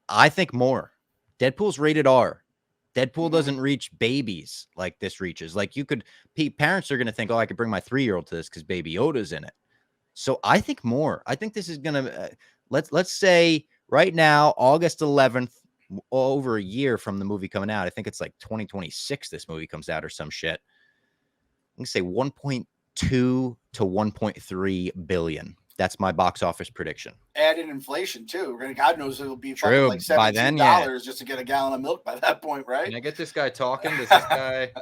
[SPEAKER 1] I think more. Deadpool's rated R. Deadpool doesn't reach babies like this reaches. Like parents are going to think, oh, I could bring my 3-year-old to this because Baby Yoda's in it. So I think more. I think this is going to, let's say right now, August 11th, over a year from the movie coming out. I think it's like 2026 this movie comes out or some shit. I'm going to say 1.2 to 1.3 billion. That's my box office prediction.
[SPEAKER 2] Added inflation too. God knows it'll be probably like $17 by then, just to get a gallon of milk by that point, right?
[SPEAKER 1] Can I get this guy talking? Does this guy?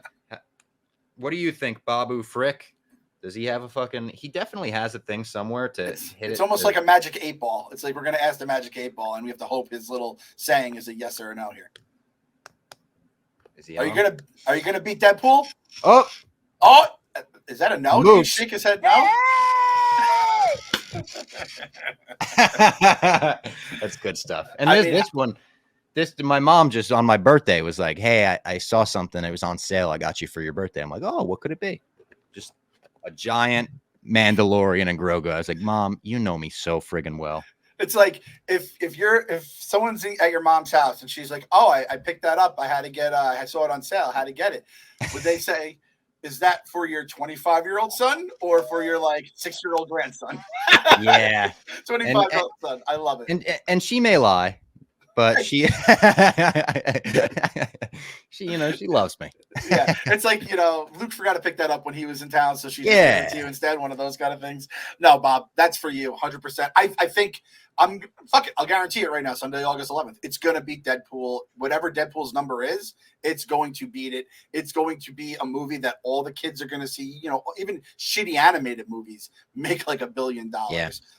[SPEAKER 1] What do you think, Babu Frick? Does he have a fucking? He definitely has a thing somewhere to hit it.
[SPEAKER 2] It's almost like a magic 8-ball. It's like we're gonna ask the magic 8-ball, and we have to hope his little saying is a yes or a no here.
[SPEAKER 1] Is he?
[SPEAKER 2] Are you gonna beat Deadpool?
[SPEAKER 1] Oh,
[SPEAKER 2] is that a no? Did he shake his head no?
[SPEAKER 1] That's good stuff. And my mom just on my birthday was like, hey, I saw something. It was on sale. I got you for your birthday. I'm like, oh, what could it be? Just a giant Mandalorian and Grogu. I was like, Mom, you know me so friggin' well.
[SPEAKER 2] It's like if someone's at your mom's house and she's like, oh, I picked that up. I saw it on sale. I had to get it. Would they say, is that for your 25-year-old son or for your 6-year-old grandson?
[SPEAKER 1] Yeah.
[SPEAKER 2] 25-year-old son. I love
[SPEAKER 1] it. And she may lie, but she she loves me.
[SPEAKER 2] Yeah. It's like, Luke forgot to pick that up when he was in town, so she's giving it to you instead, one of those kind of things. No, Bob, that's for you 100%. I think I'll guarantee it right now, Sunday, August 11th. It's going to beat Deadpool. Whatever Deadpool's number is, it's going to beat it. It's going to be a movie that all the kids are going to see. Even shitty animated movies make like $1 billion,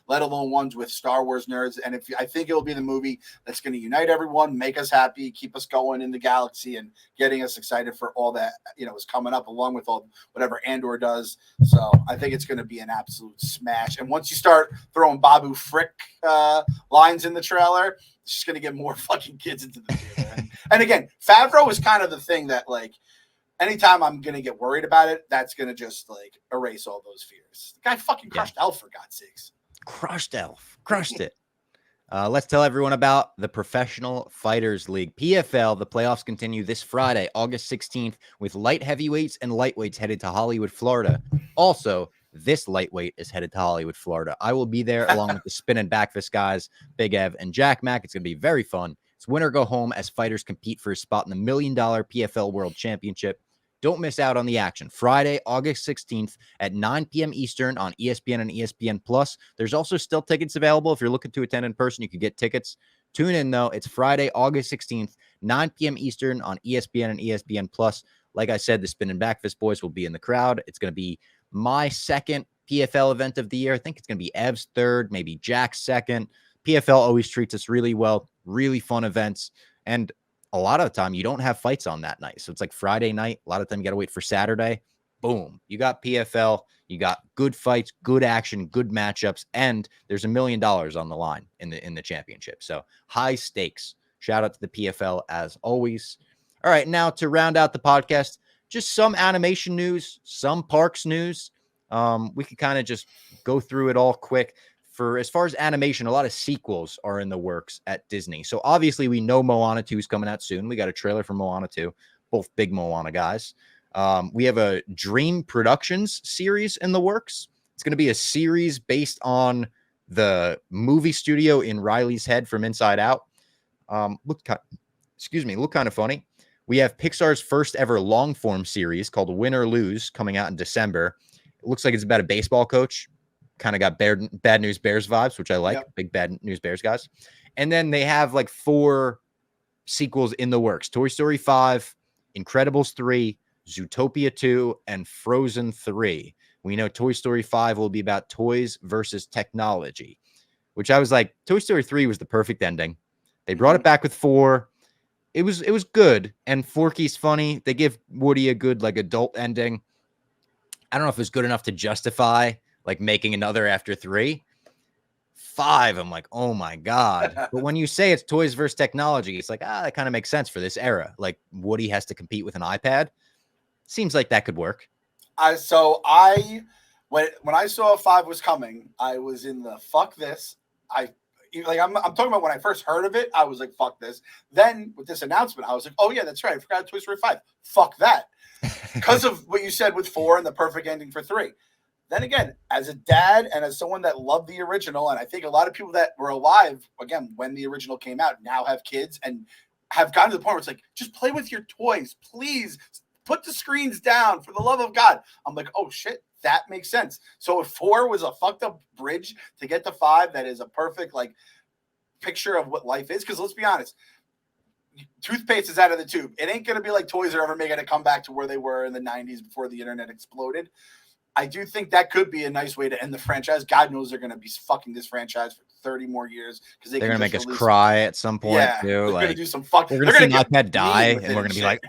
[SPEAKER 2] let alone ones with Star Wars nerds. And I think it'll be the movie that's going to unite everyone, make us happy, keep us going in the galaxy, and getting us excited for all that, is coming up, along with all whatever Andor does. So I think it's going to be an absolute smash. And once you start throwing Babu Frick lines in the trailer, it's just going to get more fucking kids into the theater. And again, Favreau is kind of the thing that, anytime I'm going to get worried about it, that's going to just, erase all those fears. The guy fucking crushed Elf, for God's sakes.
[SPEAKER 1] Crushed Elf. Crushed it. Let's tell everyone about the Professional Fighters League. PFL, the playoffs continue this Friday, August 16th, with light heavyweights and lightweights headed to Hollywood, Florida. Also, this lightweight is headed to Hollywood, Florida. I will be there along with the Spin and Backfist guys, Big Ev and Jack Mack. It's going to be very fun. It's win or go home as fighters compete for a spot in the $1 million PFL World Championship. Don't miss out on the action. Friday, August 16th at 9 p.m. Eastern on ESPN and ESPN Plus. There's also still tickets available. If you're looking to attend in person, you can get tickets. Tune in, though. It's Friday, August 16th, 9 p.m. Eastern on ESPN and ESPN Plus. Like I said, the Spin and Backfist boys will be in the crowd. It's going to be my second PFL event of the year. I think it's going to be Ev's third, maybe Jack's second. PFL always treats us really well, really fun events. And a lot of the time you don't have fights on that night. So it's like Friday night. A lot of the time you got to wait for Saturday. Boom. You got PFL. You got good fights, good action, good matchups, and there's $1 million on the line in the championship. So high stakes. Shout out to the PFL as always. All right, now to round out the podcast, just some animation news, some parks news. We could kind of just go through it all quick. For as far as animation, a lot of sequels are in the works at Disney. So obviously we know Moana 2 is coming out soon. We got a trailer for Moana 2, both big Moana guys. We have a Dream Productions series in the works. It's going to be a series based on the movie studio in Riley's head from Inside Out. Look kind of funny. We have Pixar's first ever long form series called Win or Lose coming out in December. It looks like it's about a baseball coach. Kind of got Bad News Bears vibes, which I like. Yep. Big Bad News Bears guys. And then they have like 4 sequels in the works. Toy Story 5, Incredibles 3, Zootopia 2, and Frozen 3. We know Toy Story 5 will be about toys versus technology, which I was like, Toy Story 3 was the perfect ending. They brought it back with 4. It was good. And Forky's funny. They give Woody a good like adult ending. I don't know if it was good enough to justify like making another after 3. 5, I'm like, oh my God. But when you say it's toys versus technology, it's like, that kind of makes sense for this era. Like Woody has to compete with an iPad. Seems like that could work.
[SPEAKER 2] When I saw 5 was coming, I was in the fuck this. I'm talking about when I first heard of it, I was like, fuck this. Then with this announcement, I was like, oh yeah, that's right. I forgot Toy Story 5. Fuck that. Because of what you said with 4 and the perfect ending for 3. Then again, as a dad and as someone that loved the original, and I think a lot of people that were alive, again, when the original came out, now have kids and have gotten to the point where it's like, just play with your toys. Please put the screens down for the love of God. I'm like, oh shit, that makes sense. So if 4 was a fucked up bridge to get to 5, that is a perfect like picture of what life is. Because let's be honest, toothpaste is out of the tube. It ain't going to be like toys are ever making a comeback to where they were in the 90s before the internet exploded. I do think that could be a nice way to end the franchise. God knows they're going to be fucking this franchise for 30 more years because they're
[SPEAKER 1] going to make us cry at some point.
[SPEAKER 2] Yeah,
[SPEAKER 1] too.
[SPEAKER 2] They're
[SPEAKER 1] like,
[SPEAKER 2] going to do some fuck.
[SPEAKER 1] We're going to see an iPad die, and we're going to be like,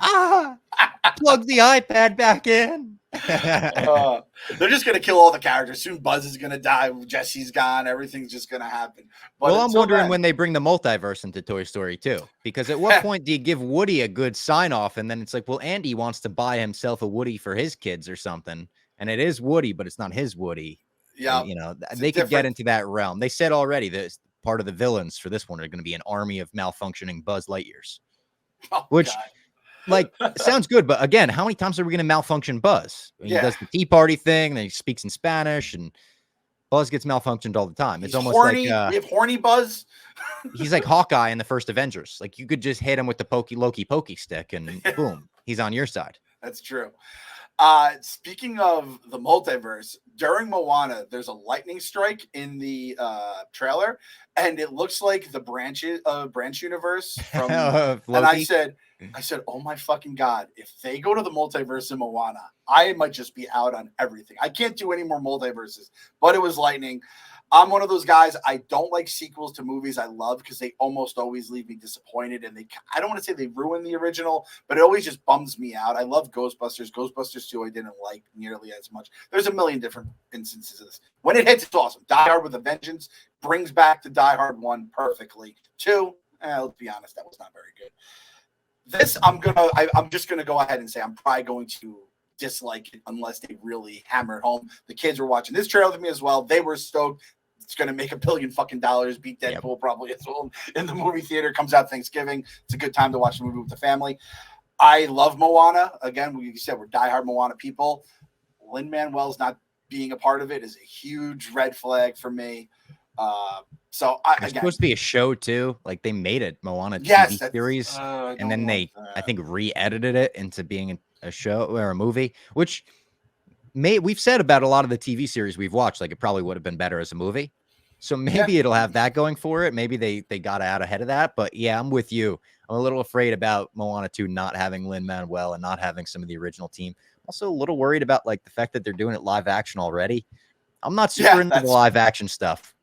[SPEAKER 1] plug the iPad back in.
[SPEAKER 2] They're just going to kill all the characters. Soon Buzz is going to die. Jesse's gone. Everything's just going to happen. But
[SPEAKER 1] I'm wondering when they bring the multiverse into Toy Story 2. Because at what point do you give Woody a good sign-off? And then it's like, well, Andy wants to buy himself a Woody for his kids or something. And it is Woody, but it's not his Woody.
[SPEAKER 2] Yeah.
[SPEAKER 1] You know, they could get into that realm. They said already that part of the villains for this one are going to be an army of malfunctioning Buzz Lightyears. Which, like, sounds good. But again, how many times are we going to malfunction Buzz? He does the Tea Party thing, then he speaks in Spanish, and Buzz gets malfunctioned all the time. It's almost
[SPEAKER 2] horny.
[SPEAKER 1] like
[SPEAKER 2] we have horny Buzz.
[SPEAKER 1] He's like Hawkeye in the first Avengers. Like, you could just hit him with the Loki pokey stick, and boom, he's on your side.
[SPEAKER 2] That's true. Speaking of the multiverse, during Moana, there's a lightning strike in the trailer, and it looks like the branch universe from. And I said, oh my fucking God, if they go to the multiverse in Moana, I might just be out on everything. I can't do any more multiverses. But it was lightning. I'm one of those guys. I don't like sequels to movies I love because they almost always leave me disappointed. And I don't want to say they ruin the original, but it always just bums me out. I love Ghostbusters. Ghostbusters 2 I didn't like nearly as much. There's a million different instances of this. When it hits, it's awesome. Die Hard with a Vengeance brings back the Die Hard 1 perfectly. 2, let's be honest, that was not very good. This, I'm just going to go ahead and say I'm probably going to dislike it unless they really hammer it home. The kids were watching this trailer with me as well. They were stoked. It's going to make $1 billion fucking dollars, beat Deadpool probably as well in the movie theater. Comes out Thanksgiving. It's a good time to watch the movie with the family. I love Moana. Again, we said we're diehard Moana people. Lin-Manuel's not being a part of it is a huge red flag for me. It's
[SPEAKER 1] supposed to be a show too. Like they made it Moana TV series, and then they I think re-edited it into being a show or a movie, which we've said about a lot of the TV series we've watched. Like it probably would have been better as a movie. So maybe it'll have that going for it. Maybe they got out ahead of that. But yeah, I'm with you. I'm a little afraid about Moana 2 not having Lin-Manuel and not having some of the original team. Also a little worried about like the fact that they're doing it live action already. I'm not super into the live action stuff.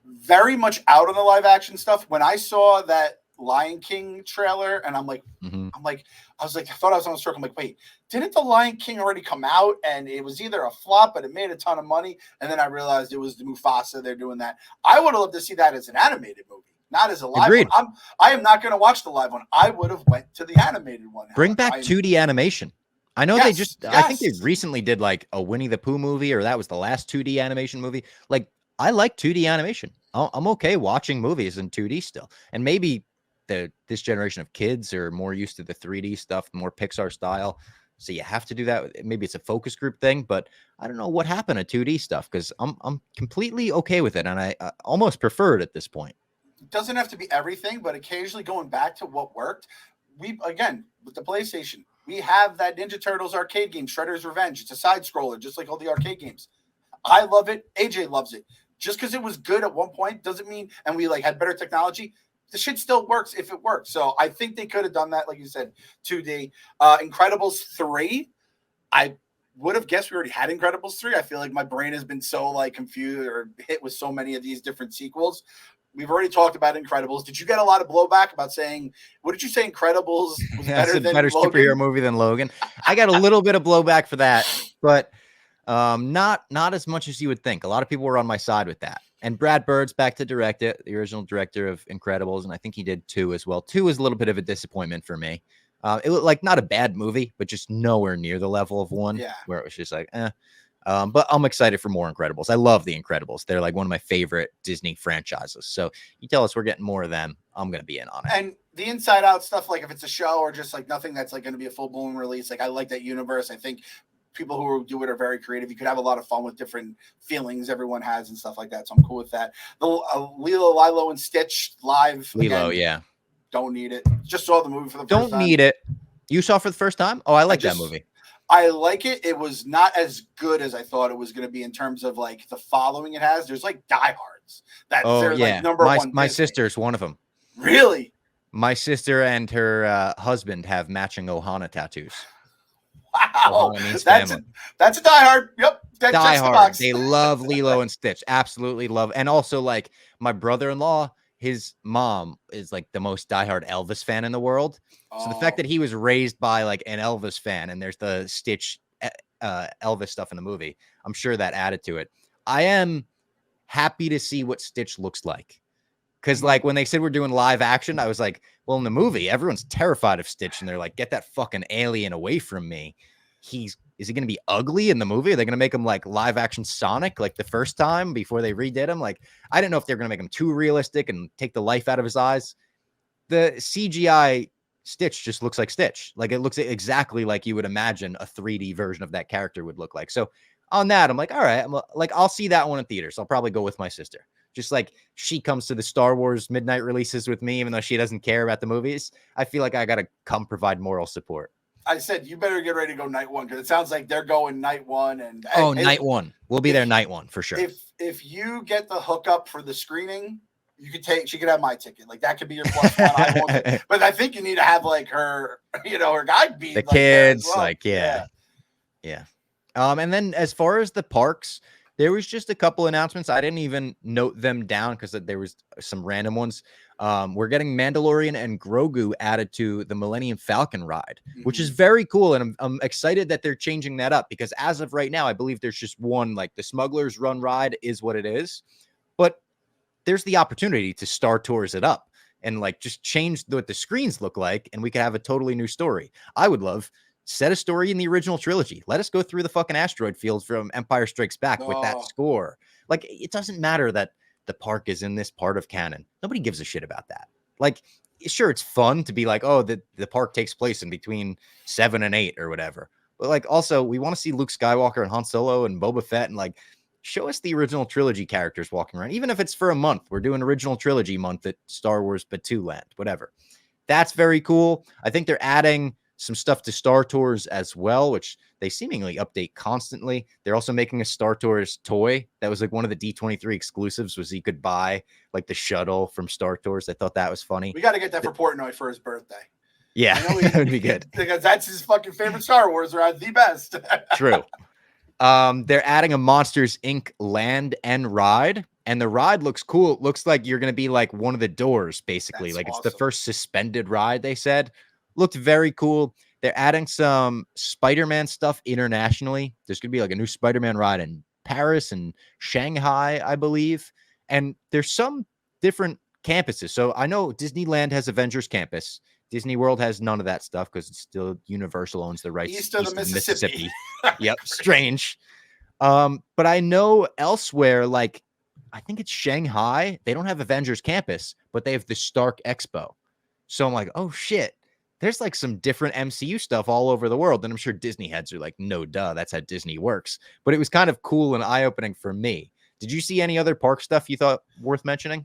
[SPEAKER 2] Very much out on the live action stuff. When I saw that Lion King trailer, and I'm like,
[SPEAKER 1] Mhm.
[SPEAKER 2] I thought I was on a circle. I'm like, wait, didn't the Lion King already come out? And it was either a flop, but it made a ton of money. And then I realized it was the Mufasa. They're doing that. I would have loved to see that as an animated movie, not as a live
[SPEAKER 1] Agreed.
[SPEAKER 2] one. I am not going to watch the live one. I would have went to the animated one.
[SPEAKER 1] Bring back 2D animation. I know they just, I think they recently did like a Winnie the Pooh movie, or that was the last 2D animation movie. Like, I like 2D animation. I'm okay watching movies in 2D still. And maybe this generation of kids are more used to the 3D stuff, more Pixar style. So you have to do that. Maybe it's a focus group thing, but I don't know what happened to 2D stuff, because I'm completely okay with it. And I almost prefer it at this point.
[SPEAKER 2] It doesn't have to be everything, but occasionally going back to what worked. Again, with the PlayStation, we have that Ninja Turtles arcade game, Shredder's Revenge. It's a side scroller, just like all the arcade games. I love it. AJ loves it. Just because it was good at one point doesn't mean, and we like had better technology, the shit still works if it works. So I think they could have done that, like you said, 2D. Incredibles 3, I would have guessed we already had Incredibles 3. I feel like my brain has been so like confused or hit with so many of these different sequels. We've already talked about Incredibles. Did you get a lot of blowback about saying, what did you say, Incredibles was better than
[SPEAKER 1] better
[SPEAKER 2] Logan?
[SPEAKER 1] Superhero movie than Logan? I got a little bit of blowback for that, but not as much as you would think. A lot of people were on my side with that. And Brad Bird's back to direct it, the original director of Incredibles, and I think he did 2 as well. 2 is a little bit of a disappointment for me. It was like not a bad movie, but just nowhere near the level of 1, where it was just like, eh. But I'm excited for more Incredibles. I love the Incredibles. They're like one of my favorite Disney franchises. So you tell us we're getting more of them, I'm going to be in on it.
[SPEAKER 2] And the Inside Out stuff, like if it's a show or just like nothing that's like going to be a full-blown release, like I like that universe. I think people who do it are very creative. You could have a lot of fun with different feelings everyone has and stuff like that. So I'm cool with that. The Lilo and Stitch live.
[SPEAKER 1] Lilo, again,
[SPEAKER 2] don't need it. Just saw the movie for the first time.
[SPEAKER 1] Don't need it. You saw for the first time? Oh, I like that movie.
[SPEAKER 2] I like it. It was not as good as I thought it was going to be in terms of like the following it has. There's like diehards. Like number one.
[SPEAKER 1] My sister's one of them.
[SPEAKER 2] Really?
[SPEAKER 1] My sister and her husband have matching Ohana tattoos.
[SPEAKER 2] Wow. That's a diehard. Yep.
[SPEAKER 1] Diehard. They love Lilo and Stitch. Absolutely love. And also like my brother-in-law, his mom is like the most diehard Elvis fan in the world. So the fact that he was raised by like an Elvis fan, and there's the Stitch Elvis stuff in the movie, I'm sure that added to it. I am happy to see what Stitch looks like. Because like when they said we're doing live action, I was like, well, in the movie, everyone's terrified of Stitch, and they're like, get that fucking alien away from me. Is he going to be ugly in the movie? Are they going to make him like live action Sonic like the first time before they redid him? Like, I didn't know if they're going to make him too realistic and take the life out of his eyes. The CGI Stitch just looks like Stitch. Like it looks exactly like you would imagine a 3D version of that character would look like. So on that, I'm like, all right, I'll see that one in theaters. I'll probably go with my sister. Just like she comes to the Star Wars midnight releases with me, even though she doesn't care about the movies. I feel like I got to come provide moral support.
[SPEAKER 2] I said, you better get ready to go night 1, because it sounds like they're going night 1. And
[SPEAKER 1] night 1. We'll be there night 1 for sure.
[SPEAKER 2] If you get the hookup for the screening, she could have my ticket. Like that could be your plus one. I won't, but I think you need to have like her, her guide be
[SPEAKER 1] the kids, like yeah. And then as far as the parks, there was just a couple announcements. I didn't even note them down because there was some random ones. We're getting Mandalorian and Grogu added to the Millennium Falcon ride, which is very cool. And I'm excited that they're changing that up, because as of right now, I believe there's just one, like the Smuggler's Run ride is what it is. But there's the opportunity to Star Tours it up and like just change what the screens look like, and we could have a totally new story. I would love set a story in the original trilogy. Let us go through the fucking asteroid field from Empire Strikes Back with that score. Like, it doesn't matter that the park is in this part of canon. Nobody gives a shit about that. Like, sure, it's fun to be like, oh, the park takes place in between 7 and 8 or whatever. But like, also, we want to see Luke Skywalker and Han Solo and Boba Fett, and like, show us the original trilogy characters walking around. Even if it's for a month, we're doing original trilogy month at Star Wars Batuu Land, whatever. That's very cool. I think they're adding some stuff to Star Tours as well, which they seemingly update constantly. They're also making a Star Tours toy that was like one of the D23 exclusives, was you could buy like the shuttle from Star Tours. I thought that was funny.
[SPEAKER 2] We got to get that for Portnoy for his birthday.
[SPEAKER 1] Yeah, that would be good.
[SPEAKER 2] Because that's his fucking favorite Star Wars ride, the best.
[SPEAKER 1] True. They're adding a Monsters Inc. land and ride. and the ride looks cool. It looks like you're going to be like one of the doors, basically.
[SPEAKER 2] That's
[SPEAKER 1] Like it's the
[SPEAKER 2] awesome.
[SPEAKER 1] first suspended ride, they said. Looked very cool. They're adding some Spider-Man stuff internationally. There's going to be like a new Spider-Man ride in Paris and Shanghai, I believe. And there's some different campuses. So I know Disneyland has Avengers Campus. Disney World has none of that stuff because it's still Universal owns the rights
[SPEAKER 2] East of the Mississippi.
[SPEAKER 1] Yep, strange. But I know elsewhere, like I think it's Shanghai, they don't have Avengers Campus, but they have the Stark Expo. So I'm like, oh shit, there's like some different MCU stuff all over the world. And I'm sure Disney heads are like, no, duh, that's how Disney works. But it was kind of cool and eye opening for me. Did you see any other park stuff you thought worth mentioning?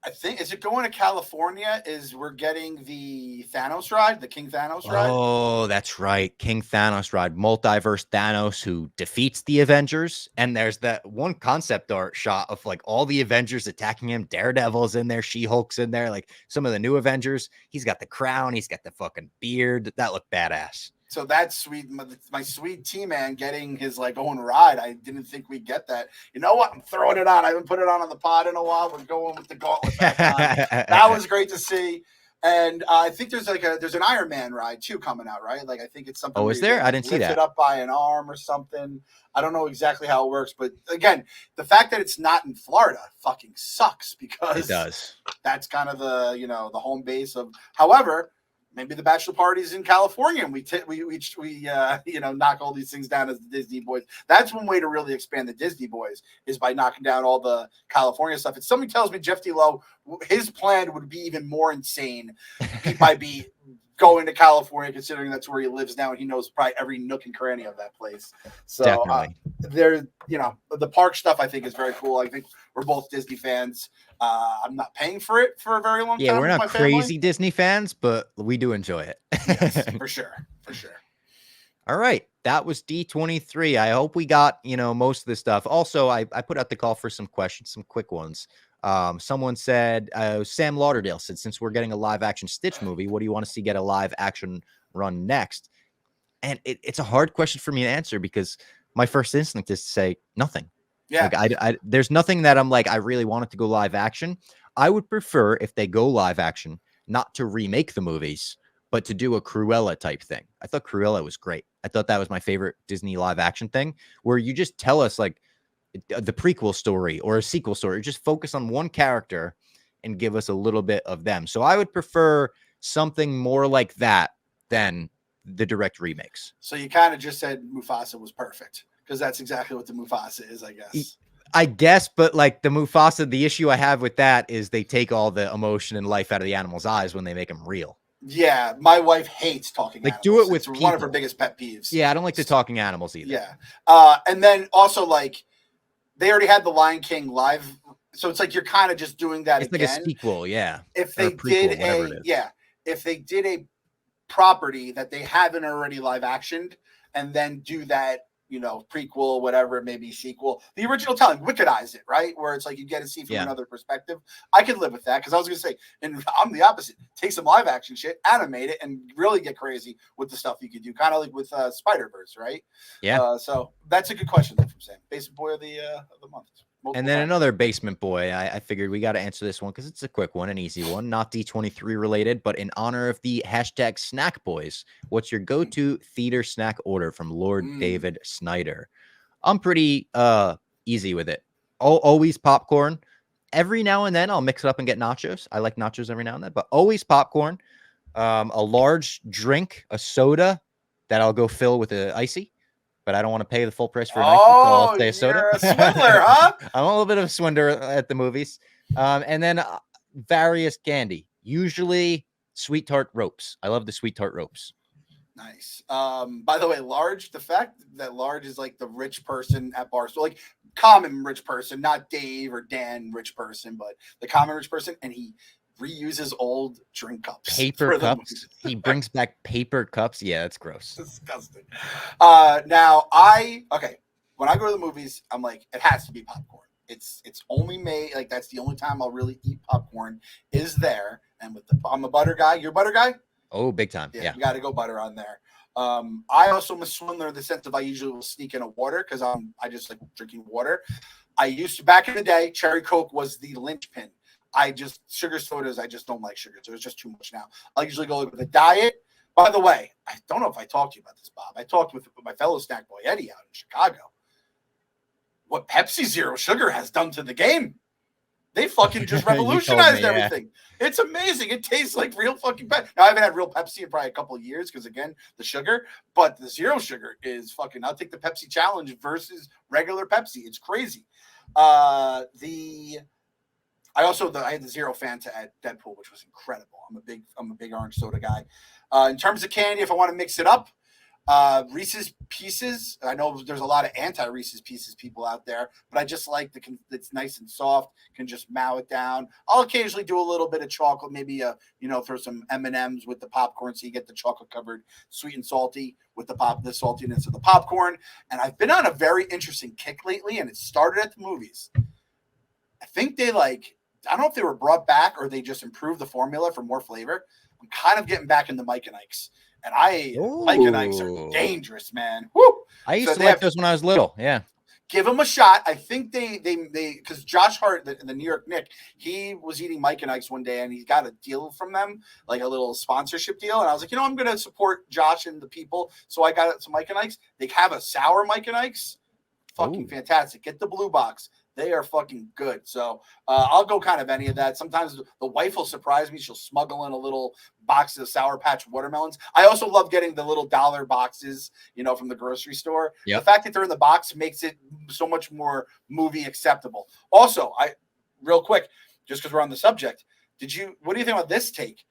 [SPEAKER 2] I think is it going to California? Is we're getting the Thanos ride, the King Thanos ride?
[SPEAKER 1] Oh, that's right. King Thanos ride, multiverse Thanos who defeats the Avengers. And there's that one concept art shot of like all the Avengers attacking him. Daredevil's in there, She-Hulk's in there, like some of the new Avengers. He's got the crown, he's got the fucking beard. That looked badass.
[SPEAKER 2] So that's sweet. My sweet T-Man getting his like own ride. I didn't think we'd get that. You know what? I'm throwing it on. I haven't put it on the pod in a while. We're going with the gauntlet. That was great to see. And I think there's an Iron Man ride too coming out, right? Like I think it's something.
[SPEAKER 1] Oh, is there? I didn't see that.
[SPEAKER 2] Lifted up by an arm or something. I don't know exactly how it works, but again, the fact that it's not in Florida fucking sucks because
[SPEAKER 1] it does.
[SPEAKER 2] That's kind of the home base of. However, maybe the bachelor party's in California and we knock all these things down as the Disney boys. That's one way to really expand the Disney boys is by knocking down all the California stuff. If somebody tells me Jeff D. Lowe, his plan would be even more insane by going to California, considering that's where he lives now and he knows probably every nook and cranny of that place. So the park stuff I think is very cool. I think we're both Disney fans. I'm not paying for it for a very long time.
[SPEAKER 1] Yeah, we're not crazy Disney fans, but we do enjoy it.
[SPEAKER 2] Yes, for sure.
[SPEAKER 1] All right. That was D23. I hope we got, most of this stuff. Also, I put out the call for some questions, some quick ones. Someone said, Sam Lauderdale said, since we're getting a live action Stitch movie, what do you want to see get a live action run next? And it's a hard question for me to answer because my first instinct is to say nothing.
[SPEAKER 2] Yeah.
[SPEAKER 1] Like there's nothing that I'm like, I really want it to go live action. I would prefer if they go live action, not to remake the movies, but to do a Cruella type thing. I thought Cruella was great. I thought that was my favorite Disney live action thing where you just tell us like the prequel story or a sequel story, just focus on one character and give us a little bit of them. So I would prefer something more like that than the direct remakes.
[SPEAKER 2] So you kind of just said Mufasa was perfect because that's exactly what the Mufasa is, I guess.
[SPEAKER 1] I guess, but like the Mufasa, the issue I have with that is they take all the emotion and life out of the animal's eyes when they make them real.
[SPEAKER 2] Yeah, my wife hates talking
[SPEAKER 1] like
[SPEAKER 2] animals.
[SPEAKER 1] Do it with
[SPEAKER 2] it's one of her biggest pet peeves.
[SPEAKER 1] Yeah, I don't like the talking animals either.
[SPEAKER 2] Yeah. And then also like they already had the Lion King live, so it's like you're kind of just doing that
[SPEAKER 1] it's
[SPEAKER 2] again.
[SPEAKER 1] Like a sequel, yeah.
[SPEAKER 2] If they if they did a property that they haven't already live actioned and then do that, prequel, whatever it may be, sequel, the original telling, Wickedize it, right? Where it's like you get to see from another perspective. I could live with that because I was going to say, and I'm the opposite. Take some live action shit, animate it, and really get crazy with the stuff you could do, kind of like with Spider-Verse, right?
[SPEAKER 1] Yeah.
[SPEAKER 2] So that's a good question from Sam. Basement boy of the month.
[SPEAKER 1] And then another basement boy. I figured we got to answer this one because it's a quick one, an easy one, not D23 related, but in honor of the hashtag Snack Boys. What's your go-to theater snack order from Lord David Snyder? I'm pretty easy with it. Always popcorn. Every now and then I'll mix it up and get nachos. I like nachos every now and then, but always popcorn. A large drink, a soda that I'll go fill with an icy. But I don't want to pay the full price for an icy, so I'll say a soda.
[SPEAKER 2] You're a swindler, huh?
[SPEAKER 1] I'm a little bit of a swindler at the movies. And then various candy, usually sweet tart ropes. I love the sweet tart ropes.
[SPEAKER 2] Nice. By the way, Large, the fact that Large is like the rich person at Barstool, like common rich person, not Dave or Dan rich person, but the common rich person, and he reuses old drink cups.
[SPEAKER 1] Paper cups. He brings back paper cups. Yeah, that's gross.
[SPEAKER 2] Disgusting. When I go to the movies, I'm like, it has to be popcorn. It's only made like that's the only time I'll really eat popcorn is there. And I'm a butter guy. You're a butter guy?
[SPEAKER 1] Oh, big time.
[SPEAKER 2] Yeah. You got to go butter on there. I also am a swindler in the sense of I usually will sneak in a water because I just like drinking water. I used to, back in the day, cherry Coke was the linchpin. Sugar sodas, I just don't like sugar. So it's just too much now. I usually go with a diet. By the way, I don't know if I talked to you about this, Bob. I talked with my fellow snack boy, Eddie, out in Chicago. What Pepsi Zero Sugar has done to the game. They fucking just revolutionized everything. It's amazing. It tastes like real fucking Pepsi. Now, I haven't had real Pepsi in probably a couple of years because, again, the sugar. But the Zero Sugar is fucking, I'll take the Pepsi Challenge versus regular Pepsi. It's crazy. I had the Zero Fanta at Deadpool, which was incredible. I'm a big orange soda guy. In terms of candy, if I want to mix it up, Reese's Pieces. I know there's a lot of anti-Reese's Pieces people out there, but I just like it's nice and soft. Can just mow it down. I'll occasionally do a little bit of chocolate, maybe throw some M&Ms with the popcorn, so you get the chocolate covered, sweet and salty with the saltiness of the popcorn. And I've been on a very interesting kick lately, and it started at the movies. I think I don't know if they were brought back or they just improved the formula for more flavor. I'm kind of getting back into Mike and Ike's. And Mike and Ike's are dangerous, man. Woo!
[SPEAKER 1] I used to like those when I was little. Yeah.
[SPEAKER 2] Give them a shot. I think they because Josh Hart, the New York Knick, he was eating Mike and Ike's one day and he got a deal from them, like a little sponsorship deal. And I was like, I'm going to support Josh and the people. So I got some Mike and Ike's. They have a sour Mike and Ike's. Fucking fantastic. Get the blue box. They are fucking good. So I'll go kind of any of that. Sometimes the wife will surprise me. She'll smuggle in a little box of Sour Patch watermelons. I also love getting the little dollar boxes, from the grocery store. Yep. The fact that they're in the box makes it so much more movie acceptable. Also, real quick, just because we're on the subject, what do you think about this take?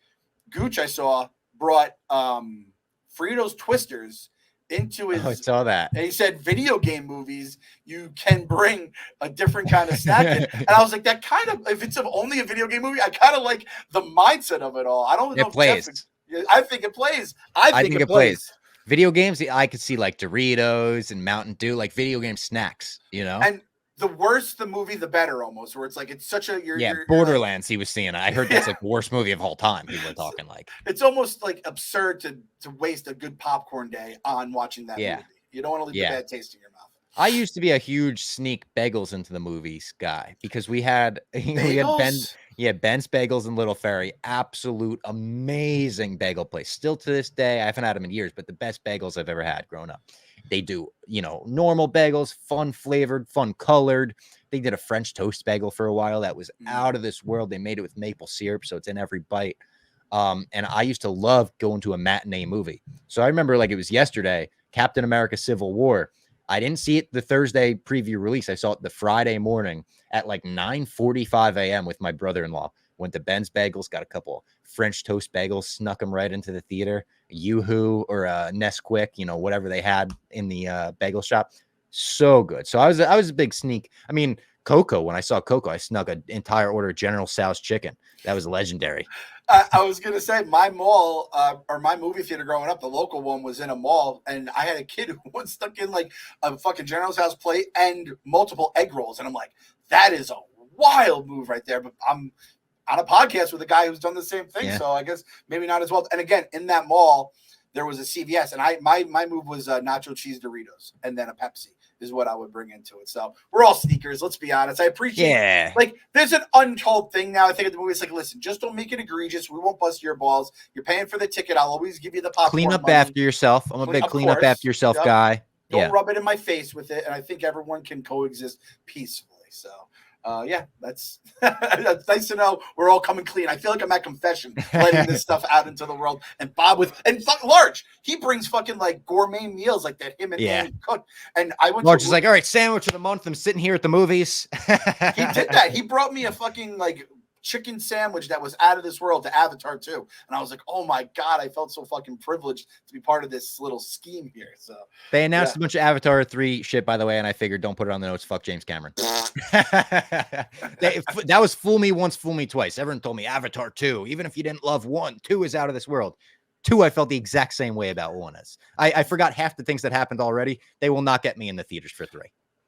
[SPEAKER 2] Gooch, I saw, brought Fritos Twisters into his.
[SPEAKER 1] I saw that.
[SPEAKER 2] And he said, video game movies, you can bring a different kind of snack in. And I was like, that kind of, if it's only a video game movie, I kind of like the mindset of it all. I don't know.
[SPEAKER 1] It plays.
[SPEAKER 2] I think it plays. I think it plays.
[SPEAKER 1] Video games, I could see like Doritos and Mountain Dew, like video game snacks, And
[SPEAKER 2] the worse the movie, the better, almost. Where it's like it's such a
[SPEAKER 1] Borderlands. He was seeing. I heard that's like the worst movie of all time. People are talking like
[SPEAKER 2] it's almost like absurd to waste a good popcorn day on watching that movie. You don't want to leave a bad taste in your mouth.
[SPEAKER 1] I used to be a huge sneak bagels into the movies guy because we had Ben's Bagels in Little Ferry, absolute amazing bagel place. Still to this day, I haven't had them in years, but the best bagels I've ever had growing up. They do, normal bagels, fun flavored, fun colored. They did a French toast bagel for a while that was out of this world. They made it with maple syrup, so it's in every bite. And I used to love going to a matinee movie. So I remember like it was yesterday, Captain America Civil War. I didn't see it the Thursday preview release. I saw it the Friday morning at like 9:45 a.m. with my brother-in-law. Went to Ben's Bagels, got a couple French toast bagels, snuck them right into the theater. Yoo-hoo or Nesquik, whatever they had in the bagel shop. So good. So I was a big sneak. I mean, Coco, when I saw Coco, I snuck an entire order of General Tso's chicken. That was legendary.
[SPEAKER 2] I was going to say my mall or my movie theater growing up, the local one was in a mall. And I had a kid who once stuck in like a fucking General Tso's plate and multiple egg rolls. And I'm like, that is a wild move right there. But I'm on a podcast with a guy who's done the same thing. Yeah. So I guess maybe not as well. And again, in that mall, there was a CVS. And my move was nacho cheese Doritos and then a Pepsi is what I would bring into it. So we're all sneakers. Let's be honest. I appreciate like there's an untold thing now. I think at the movie it's like, listen, just don't make it egregious. We won't bust your balls. You're paying for the ticket. I'll always give you the popcorn.
[SPEAKER 1] Clean up
[SPEAKER 2] money.
[SPEAKER 1] After yourself. I'm a big clean up after yourself guy.
[SPEAKER 2] Don't rub it in my face with it. And I think everyone can coexist peacefully. So that's nice to know we're all coming clean. I feel like I'm at confession, letting this stuff out into the world. And Bob Large, he brings fucking like gourmet meals like that. Him and Andy cook. And I went.
[SPEAKER 1] Large is like, all right, sandwich of the month. I'm sitting here at the movies.
[SPEAKER 2] He did that. He brought me a fucking like chicken sandwich that was out of this world to Avatar 2. And I was like, oh my God, I felt so fucking privileged to be part of this little scheme here. So
[SPEAKER 1] they announced a bunch of Avatar 3 shit, by the way, and I figured don't put it on the notes. Fuck James Cameron. That was fool me once, fool me twice. Everyone told me Avatar 2, even if you didn't love 1, 2 is out of this world. 2, I felt the exact same way about 1 is. I forgot half the things that happened already. They will not get me in the theaters for 3.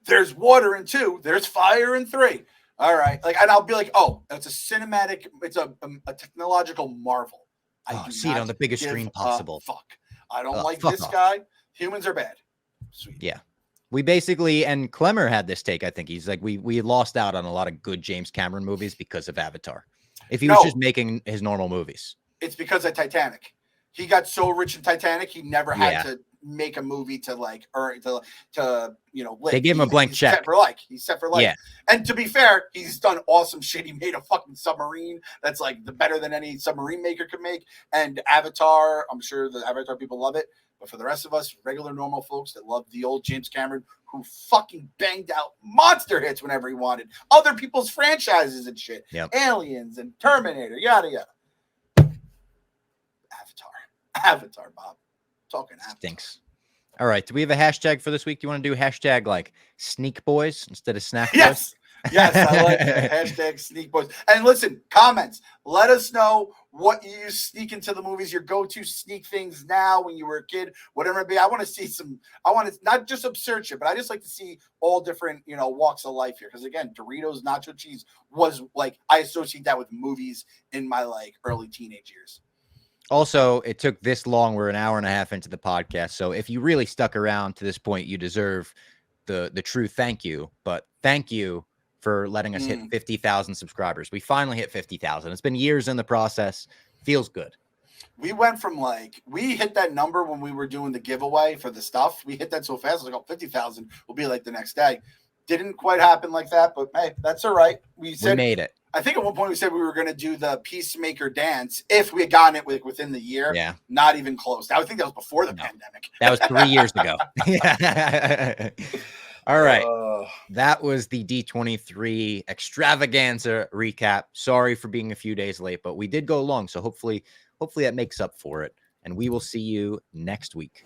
[SPEAKER 2] There's water in 2. There's fire in 3. All right. Like, and I'll be like, oh, it's a cinematic, it's a technological marvel.
[SPEAKER 1] See it on the biggest screen possible.
[SPEAKER 2] Fuck. I don't like
[SPEAKER 1] fuck
[SPEAKER 2] this
[SPEAKER 1] off.
[SPEAKER 2] guy. Humans are bad. Sweet.
[SPEAKER 1] Yeah. We basically, and Clemmer had this take, I think. He's like, we lost out on a lot of good James Cameron movies because of Avatar. If he was just making his normal movies.
[SPEAKER 2] It's because of Titanic. He got so rich in Titanic, he never had to make a movie to like, or to you know, live.
[SPEAKER 1] They gave him a blank check.
[SPEAKER 2] He's set for life.
[SPEAKER 1] Yeah.
[SPEAKER 2] And to be fair, he's done awesome shit. He made a fucking submarine that's like the better than any submarine maker could make. And Avatar, I'm sure the Avatar people love it. But for the rest of us, regular, normal folks that love the old James Cameron, who fucking banged out monster hits whenever he wanted, other people's franchises and shit, Aliens and Terminator, yada yada. Avatar, Bob. Talking Avatar.
[SPEAKER 1] Stinks. All right. Do we have a hashtag for this week? Do you want to do hashtag like Sneak Boys instead of Snack Boys?
[SPEAKER 2] Yes. Yes, I like that. Hashtag Sneak Boys. And listen, comments. Let us know what you use sneak into the movies, your go-to sneak things now when you were a kid, whatever it be. I want to see I want to not just absurd shit, but I just like to see all different, you know, walks of life here. Because again, Doritos nacho cheese was like, I associate that with movies in my like early teenage years.
[SPEAKER 1] Also, it took this long. We're an hour and a half into the podcast. So if you really stuck around to this point, you deserve the true thank you. But thank you for letting us hit 50,000 subscribers. We finally hit 50,000. It's been years in the process. Feels good.
[SPEAKER 2] We went from like, we hit that number when we were doing the giveaway for the stuff. We hit that so fast. Like, oh, 50,000 will be like the next day. Didn't quite happen like that, but hey, that's all right. We
[SPEAKER 1] made it.
[SPEAKER 2] I think at one point we said we were going to do the Peacemaker dance if we had gotten it within the year.
[SPEAKER 1] Yeah.
[SPEAKER 2] Not even close. I would think that was before the pandemic.
[SPEAKER 1] That was 3 years ago. Yeah. All right. That was the D23 extravaganza recap. Sorry for being a few days late, but we did go long. So hopefully that makes up for it. And we will see you next week.